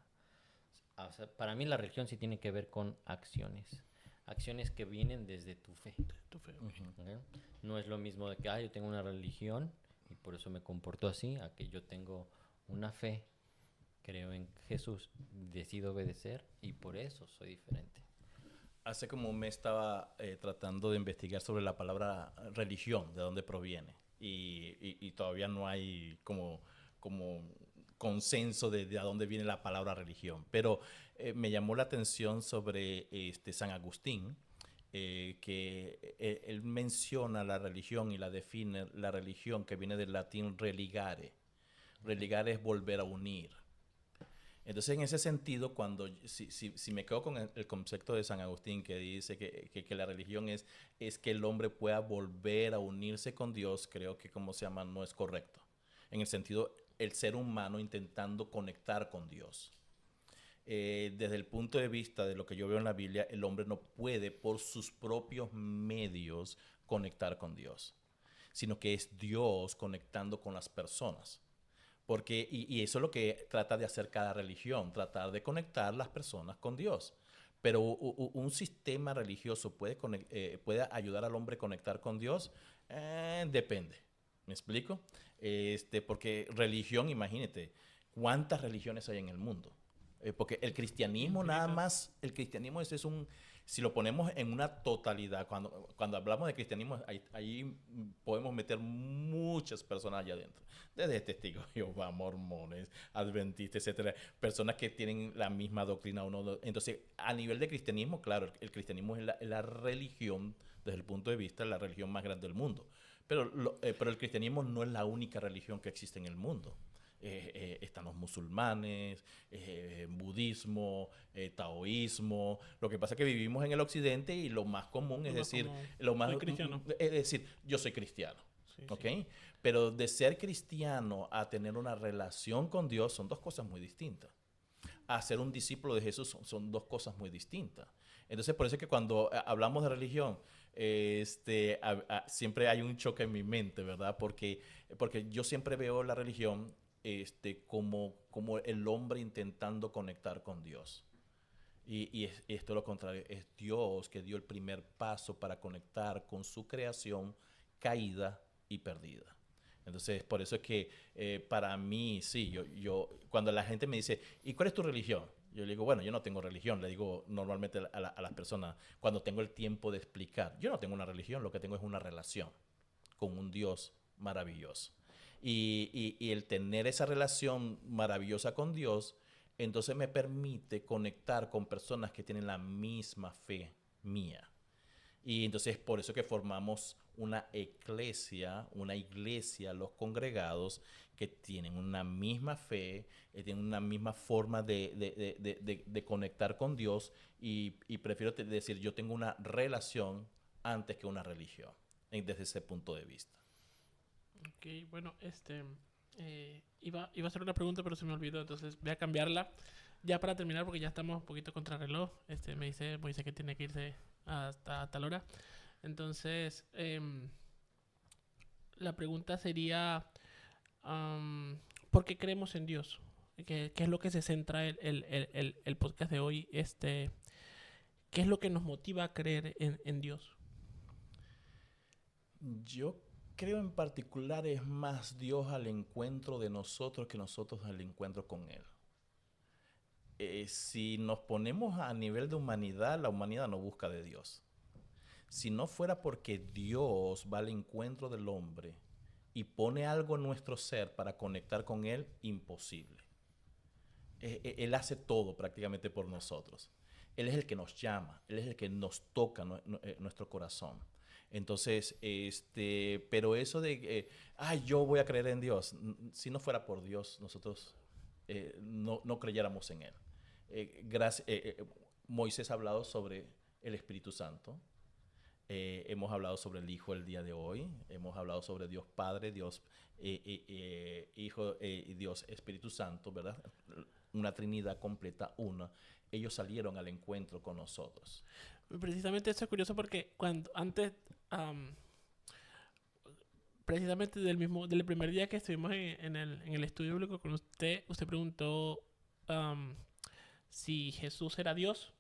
O sea, para mí la religión sí tiene que ver con acciones. Acciones que vienen desde tu fe. ¿Okay? No es lo mismo de que yo tengo una religión y por eso me comporto así, a que yo tengo una fe, creo en Jesús, decido obedecer y por eso soy diferente.
Hace como un mes estaba tratando de investigar sobre la palabra religión, de dónde proviene. Y todavía no hay como consenso de a dónde viene la palabra religión. Pero me llamó la atención sobre San Agustín, que él menciona la religión y la define, la religión que viene del latín religare. Religare es volver a unir. Entonces, en ese sentido, si me quedo con el concepto de San Agustín, que dice que la religión es que el hombre pueda volver a unirse con Dios, creo que, como se llama, no es correcto. En el sentido, el ser humano intentando conectar con Dios. Desde el punto de vista de lo que yo veo en la Biblia, el hombre no puede por sus propios medios conectar con Dios, sino que es Dios conectando con las personas. Porque, y eso es lo que trata de hacer cada religión, tratar de conectar las personas con Dios. Pero un sistema religioso puede ayudar al hombre a conectar con Dios, depende. ¿Me explico? Porque religión, imagínate, ¿cuántas religiones hay en el mundo? Porque el cristianismo nada más, el cristianismo es si lo ponemos en una totalidad, cuando hablamos de cristianismo, ahí podemos meter muchas personas allá adentro. Desde testigos de Jehová, mormones, adventistas, etcétera. Personas que tienen la misma doctrina o no. Entonces, a nivel de cristianismo, claro, el cristianismo es la religión, desde el punto de vista, la religión más grande del mundo. Pero el cristianismo no es la única religión que existe en el mundo. Están los musulmanes, budismo, taoísmo. Lo que pasa es que vivimos en el occidente y lo más común es decir, yo soy cristiano. Sí, ¿ok? Sí. Pero de ser cristiano a tener una relación con Dios son dos cosas muy distintas. A ser un discípulo de Jesús son dos cosas muy distintas. Entonces, por eso es que cuando hablamos de religión, siempre hay un choque en mi mente, ¿verdad? Porque yo siempre veo la religión como el hombre intentando conectar con Dios. Y esto es lo contrario, es Dios que dio el primer paso para conectar con su creación caída y perdida. Entonces, por eso es que para mí, sí, yo cuando la gente me dice, ¿y cuál es tu religión? Yo le digo, bueno, yo no tengo religión. Le digo normalmente a las personas, cuando tengo el tiempo de explicar, yo no tengo una religión, lo que tengo es una relación con un Dios maravilloso. Y el tener esa relación maravillosa con Dios, entonces me permite conectar con personas que tienen la misma fe mía. Y entonces por eso que formamos una iglesia, los congregados que tienen una misma fe, tienen una misma forma de conectar con Dios y prefiero decir, yo tengo una relación antes que una religión, desde ese punto de vista.
Ok, bueno, iba a hacer una pregunta pero se me olvidó, entonces voy a cambiarla ya para terminar porque ya estamos un poquito contra reloj. Me dice que tiene que irse hasta tal hora. Entonces, la pregunta sería, ¿por qué creemos en Dios? ¿Qué es lo que se centra el podcast de hoy? ¿Qué es lo que nos motiva a creer en Dios?
Yo creo en particular es más Dios al encuentro de nosotros que nosotros al encuentro con Él. Si nos ponemos a nivel de humanidad, la humanidad no busca de Dios. Si no fuera porque Dios va al encuentro del hombre y pone algo en nuestro ser para conectar con Él, imposible. Él hace todo prácticamente por nosotros. Él es el que nos llama, Él es el que nos toca nuestro corazón. Entonces, pero eso de, yo voy a creer en Dios, si no fuera por Dios, nosotros no creyéramos en Él. Moisés ha hablado sobre el Espíritu Santo, hemos hablado sobre el Hijo el día de hoy, hemos hablado sobre Dios Padre, Dios Hijo y Dios Espíritu Santo, ¿verdad? Una Trinidad completa, una. Ellos salieron al encuentro con nosotros.
Precisamente eso es curioso porque precisamente del primer día que estuvimos en el estudio bíblico con usted preguntó si Jesús era Dios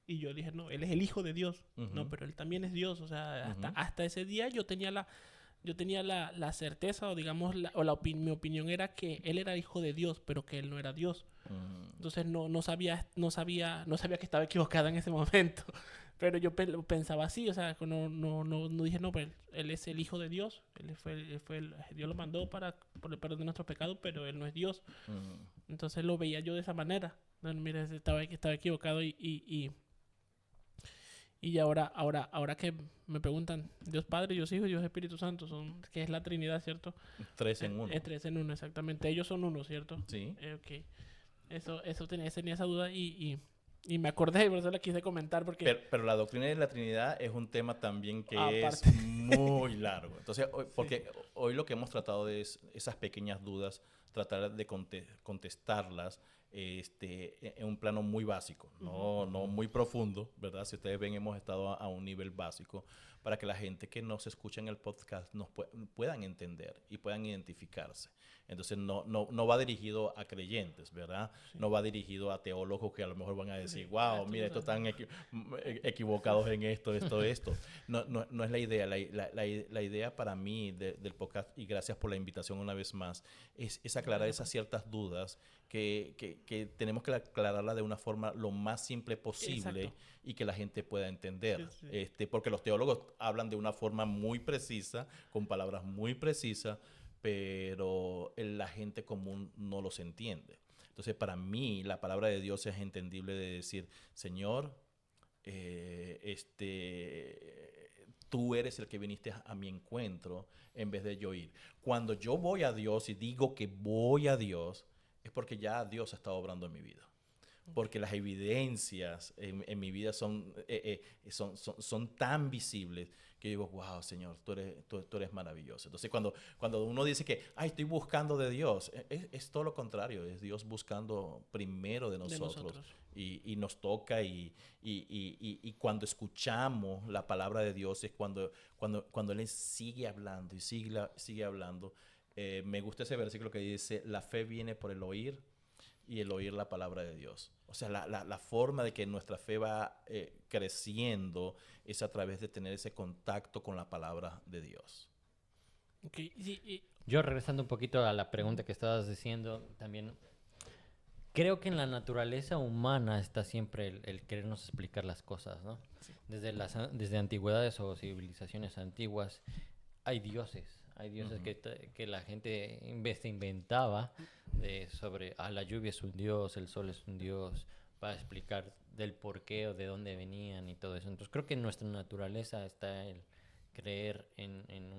y yo dije, no, Él es el Hijo de Dios. Uh-huh. No, pero Él también es Dios. O sea, hasta ese día yo tenía la certeza o digamos mi opinión era que Él era Hijo de Dios, pero que Él no era Dios. Uh-huh. Entonces no sabía que estaba equivocada en ese momento. Pero yo pensaba así, o sea, no dije, no, pues él es el Hijo de Dios, Dios lo mandó por el perdón de nuestros pecados, pero él no es Dios. Entonces lo veía yo de esa manera. No, mira, estaba equivocado y ahora que me preguntan, Dios Padre, Dios Hijo y Dios Espíritu Santo, que es la Trinidad, ¿cierto?
Tres en uno.
Es tres en uno, exactamente. Ellos son uno, ¿cierto?
Sí.
Ok. Tenía esa duda y me acordé, por eso la quise comentar porque...
Pero la doctrina de la Trinidad es un tema también que es
Aparte.
muy largo. Entonces,
Sí.
porque hoy lo que hemos tratado es esas pequeñas dudas, tratar de contestarlas en un plano muy básico, no muy profundo, ¿verdad? Si ustedes ven, hemos estado a un nivel básico para que la gente que nos escucha en el podcast nos puedan entender y puedan identificarse. Entonces, no va dirigido a creyentes, ¿verdad?
Sí.
No va dirigido a teólogos que a lo mejor van a decir,
Sí.
wow, mira, estos están equivocados en esto. No es la idea. La idea para mí del podcast, y gracias por la invitación una vez más, es aclarar esas ciertas dudas que tenemos que aclararla de una forma lo más simple posible.
Exacto.
Y que la gente pueda entender.
Sí.
Porque los teólogos hablan de una forma muy precisa, con palabras muy precisas, pero la gente común no los entiende. Entonces, para mí, la palabra de Dios es entendible de decir, Señor, tú eres el que viniste a mi encuentro en vez de yo ir. Cuando yo voy a Dios y digo que voy a Dios, es porque ya Dios ha estado obrando en mi vida. Porque las evidencias en mi vida son tan visibles que yo digo, wow, Señor, tú eres maravilloso. Entonces, cuando uno dice que, estoy buscando de Dios, es todo lo contrario, es Dios buscando primero de nosotros. Y nos toca y cuando escuchamos la palabra de Dios es cuando Él sigue hablando y sigue hablando. Me gusta ese versículo que dice, la fe viene por el oír y el oír la palabra de Dios. O sea, la forma de que nuestra fe va creciendo es a través de tener ese contacto con la palabra de Dios.
Okay.
Yo regresando un poquito a la pregunta que estabas diciendo, también creo que en la naturaleza humana está siempre el querernos explicar las cosas, ¿no?
Sí.
Desde antigüedades o civilizaciones antiguas hay dioses que la gente inventaba sobre la lluvia es un dios, el sol es un dios, para explicar del porqué o de dónde venían y todo eso. Entonces creo que en nuestra naturaleza está el creer en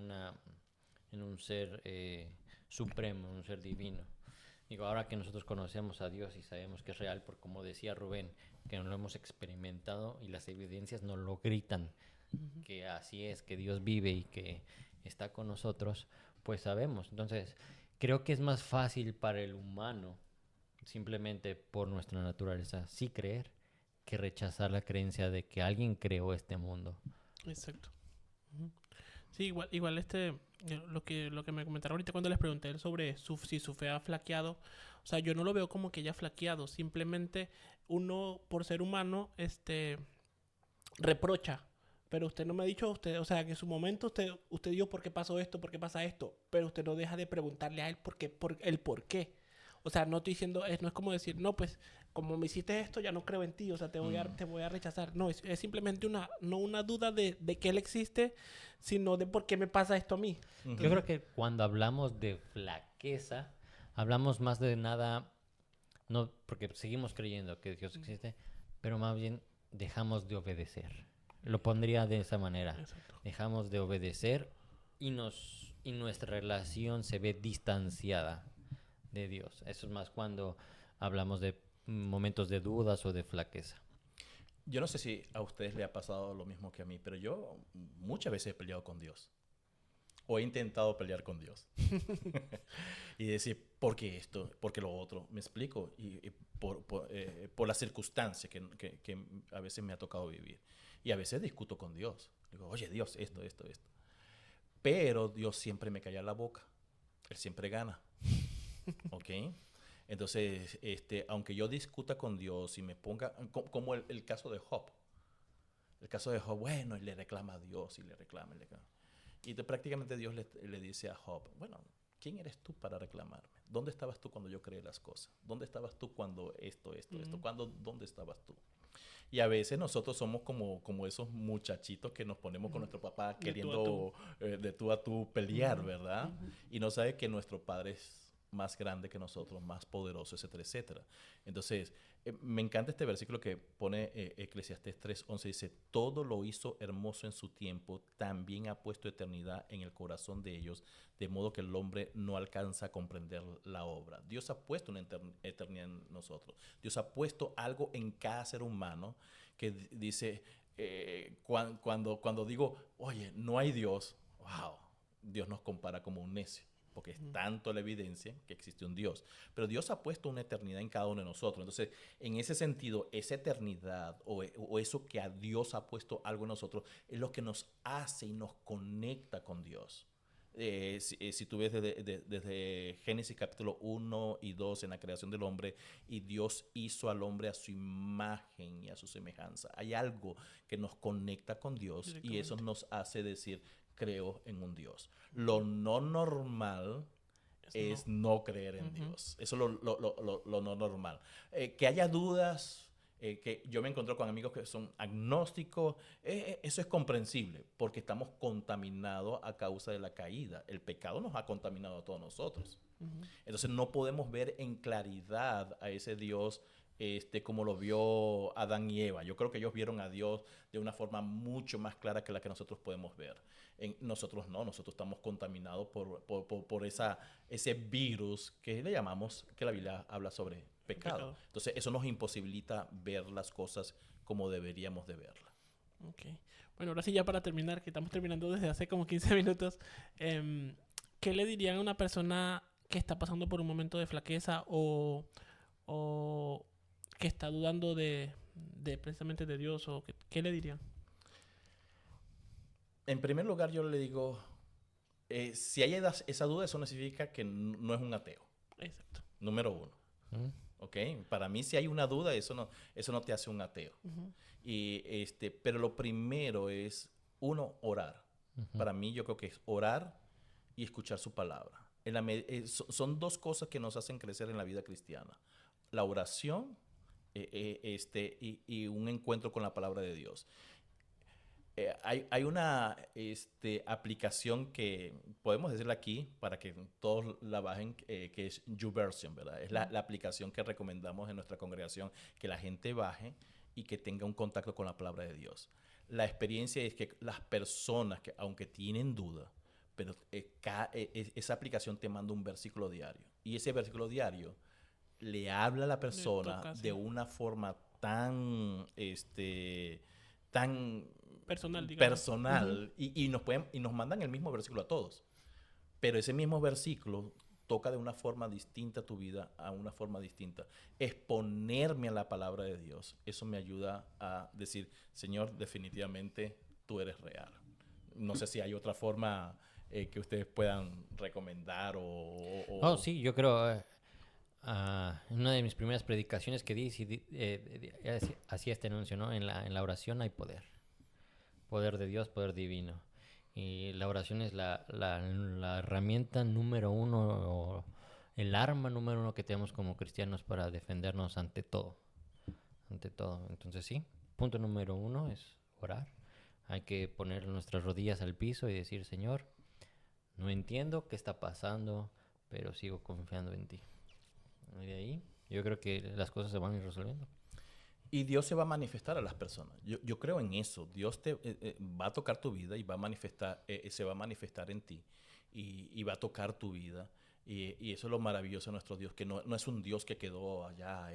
un ser supremo, un ser divino. Digo, ahora que nosotros conocemos a Dios y sabemos que es real, porque como decía Rubén, que no lo hemos experimentado y las evidencias nos lo gritan, que así es, que Dios vive y que está con nosotros, pues sabemos. Entonces, creo que es más fácil para el humano, simplemente por nuestra naturaleza, sí creer, que rechazar la creencia de que alguien creó este mundo.
Exacto. Sí, igual lo que me comentaron ahorita cuando les pregunté sobre si su fe ha flaqueado, o sea, yo no lo veo como que haya flaqueado, simplemente uno por ser humano, reprocha, pero usted no me ha dicho, o sea, que en su momento usted dijo por qué pasó esto, por qué pasa esto, pero usted no deja de preguntarle a él por qué. O sea, no estoy diciendo, no es como decir, no, pues, como me hiciste esto, ya no creo en ti, o sea, te voy a rechazar. No, es simplemente no una duda de que él existe, sino de por qué me pasa esto a mí.
Uh-huh.
Yo creo que cuando hablamos de flaqueza, hablamos más de nada, no porque seguimos creyendo que Dios existe, pero más bien dejamos de obedecer. Lo pondría de esa manera.
Exacto.
Dejamos de obedecer y nuestra relación se ve distanciada de Dios. Eso es más cuando hablamos de momentos de dudas o de flaqueza.
Yo no sé si a ustedes les ha pasado lo mismo que a mí, pero yo muchas veces he peleado con Dios. O he intentado pelear con Dios. Y decir, ¿por qué esto? ¿Por qué lo otro? Me explico. Y por las circunstancias que a veces me ha tocado vivir. Y a veces discuto con Dios. Digo, oye, Dios, esto. Pero Dios siempre me calla la boca. Él siempre gana. ¿Ok? Entonces, aunque yo discuta con Dios y me ponga, como el caso de Job. El caso de Job, bueno, y le reclama a Dios y le reclama. Y prácticamente Dios le dice a Job, bueno, ¿quién eres tú para reclamarme? ¿Dónde estabas tú cuando yo creé las cosas? ¿Dónde estabas tú cuando esto? ¿Dónde estabas tú? Y a veces nosotros somos como esos muchachitos que nos ponemos con nuestro papá queriendo de tú a tú pelear, ¿verdad? Y no sabe que nuestro Padre es más grande que nosotros, más poderoso, etcétera, etcétera. Entonces, me encanta este versículo que pone Eclesiastés 3:11, dice, todo lo hizo hermoso en su tiempo, también ha puesto eternidad en el corazón de ellos, de modo que el hombre no alcanza a comprender la obra. Dios ha puesto una eternidad en nosotros. Dios ha puesto algo en cada ser humano que dice, cuando digo, oye, no hay Dios, wow, Dios nos compara como un necio, porque es tanto la evidencia que existe un Dios. Pero Dios ha puesto una eternidad en cada uno de nosotros. Entonces, en ese sentido, esa eternidad o eso que a Dios ha puesto algo en nosotros es lo que nos hace y nos conecta con Dios. Si tú ves desde Génesis capítulo 1 y 2 en la creación del hombre, y Dios hizo al hombre a su imagen y a su semejanza. Hay algo que nos conecta con Dios y eso nos hace decir, creo en un Dios. Lo no normal es no creer en Dios. Eso es lo no normal. Que haya dudas, que yo me encuentro con amigos que son agnósticos, eso es comprensible porque estamos contaminados a causa de la caída. El pecado nos ha contaminado a todos nosotros. Entonces no podemos ver en claridad a ese Dios como lo vio Adán y Eva. Yo creo que ellos vieron a Dios de una forma mucho más clara que la que nosotros podemos ver. Nosotros no, nosotros estamos contaminados por ese virus que le llamamos, que la Biblia habla sobre pecado. Entonces eso nos imposibilita ver las cosas como deberíamos de verlas.
Okay. Bueno, ahora sí ya para terminar, que estamos terminando desde hace como 15 minutos, ¿qué le dirían a una persona que está pasando por un momento de flaqueza o que está dudando de precisamente de Dios? O ¿qué le dirían?
En primer lugar, yo le digo, si hay esa duda, eso no significa que no es un ateo.
Exacto.
Número uno. ¿Ok? Para mí, si hay una duda, eso no te hace un ateo. Pero lo primero es, uno, orar. Para mí, yo creo que es orar y escuchar su palabra. Son dos cosas que nos hacen crecer en la vida cristiana. La oración y un encuentro con la palabra de Dios. Hay una aplicación que podemos decirla aquí para que todos la bajen, que es YouVersion, ¿verdad? Es la aplicación que recomendamos en nuestra congregación que la gente baje y que tenga un contacto con la palabra de Dios. La experiencia es que las personas que, aunque tienen duda, pero esa aplicación te manda un versículo diario. Y ese versículo diario le habla a la persona de una forma tan
personal, digamos.
Personal y nos mandan el mismo versículo a todos. Pero ese mismo versículo toca de una forma distinta tu vida, a una forma distinta. Exponerme a la palabra de Dios, eso me ayuda a decir, Señor, definitivamente tú eres real. No sé si hay otra forma que ustedes puedan recomendar o...
Sí, yo creo... en una de mis primeras predicaciones que di, hacía este anuncio, ¿no? En la oración hay poder. Poder de Dios, poder divino. Y la oración es la herramienta número uno, o el arma número uno que tenemos como cristianos para defendernos ante todo. Ante todo. Entonces sí, punto número uno es orar. Hay que poner nuestras rodillas al piso y decir, Señor, no entiendo qué está pasando, pero sigo confiando en ti. Y de ahí yo creo que las cosas se van a ir resolviendo.
Y Dios se va a manifestar a las personas. Yo creo en eso. Dios te va a tocar tu vida y va a manifestar, se va a manifestar en ti. Y va a tocar tu vida. Y eso es lo maravilloso de nuestro Dios, que no es un Dios que quedó allá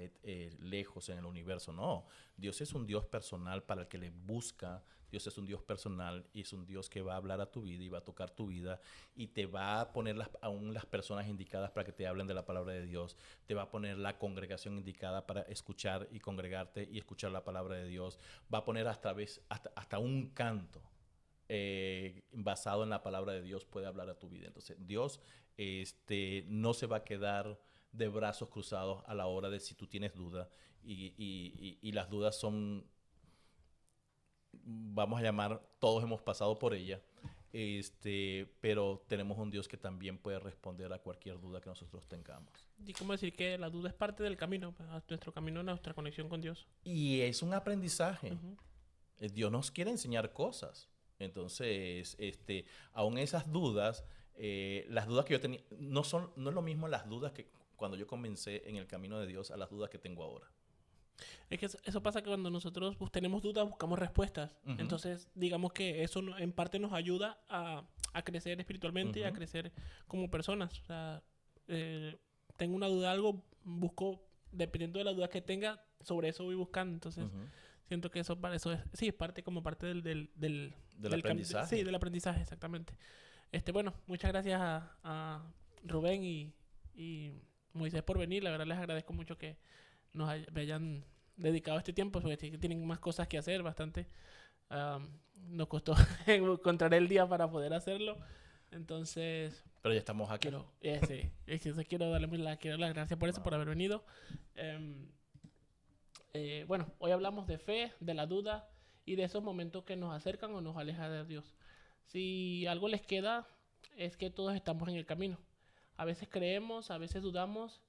lejos en el universo. No, Dios es un Dios personal para el que le busca. Dios es un Dios personal y es un Dios que va a hablar a tu vida y va a tocar tu vida y te va a poner aún las personas indicadas para que te hablen de la palabra de Dios. Te va a poner la congregación indicada para escuchar y congregarte y escuchar la palabra de Dios. Va a poner hasta un canto basado en la palabra de Dios puede hablar a tu vida. Entonces Dios no se va a quedar de brazos cruzados a la hora de si tú tienes duda y las dudas son, vamos a llamar, todos hemos pasado por ella. pero tenemos un Dios que también puede responder a cualquier duda que nosotros tengamos.
Y como decir que la duda es parte del camino, pues, a nuestro camino, nuestra conexión con Dios.
Y es un aprendizaje.
Ujú.
Dios nos quiere enseñar cosas. Entonces, aún esas dudas, las dudas que yo tenía, no es lo mismo las dudas que cuando yo comencé en el camino de Dios a las dudas que tengo ahora.
Es que eso pasa que cuando nosotros tenemos dudas, buscamos respuestas.
Ujú.
Entonces, digamos que eso en parte nos ayuda a crecer espiritualmente y a
Ujú.
crecer como personas. O sea, tengo una duda de algo, busco, dependiendo de la duda que tenga, sobre eso voy buscando. Entonces,
Ujú.
siento que eso, para eso es, sí, es parte como parte del
Aprendizaje.
Sí, del aprendizaje, exactamente. Bueno, muchas gracias a Rubén y Moisés por venir. La verdad les agradezco mucho que me hayan dedicado este tiempo, porque sí que tienen más cosas que hacer, bastante. Nos costó encontrar el día para poder hacerlo. Entonces,
Pero ya estamos aquí.
quiero darle las gracias por eso, por haber venido. Bueno, hoy hablamos de fe, de la duda y de esos momentos que nos acercan o nos alejan de Dios. Si algo les queda, es que todos estamos en el camino. A veces creemos, a veces dudamos,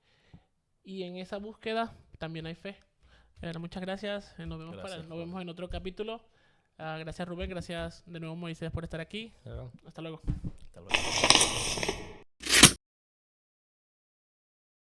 y en esa búsqueda también hay fe. Muchas gracias. Nos vemos,
Gracias,
nos vemos en otro capítulo. Gracias, Rubén. Gracias de nuevo, Moisés, por estar aquí.
Claro.
Hasta luego.
Hasta luego.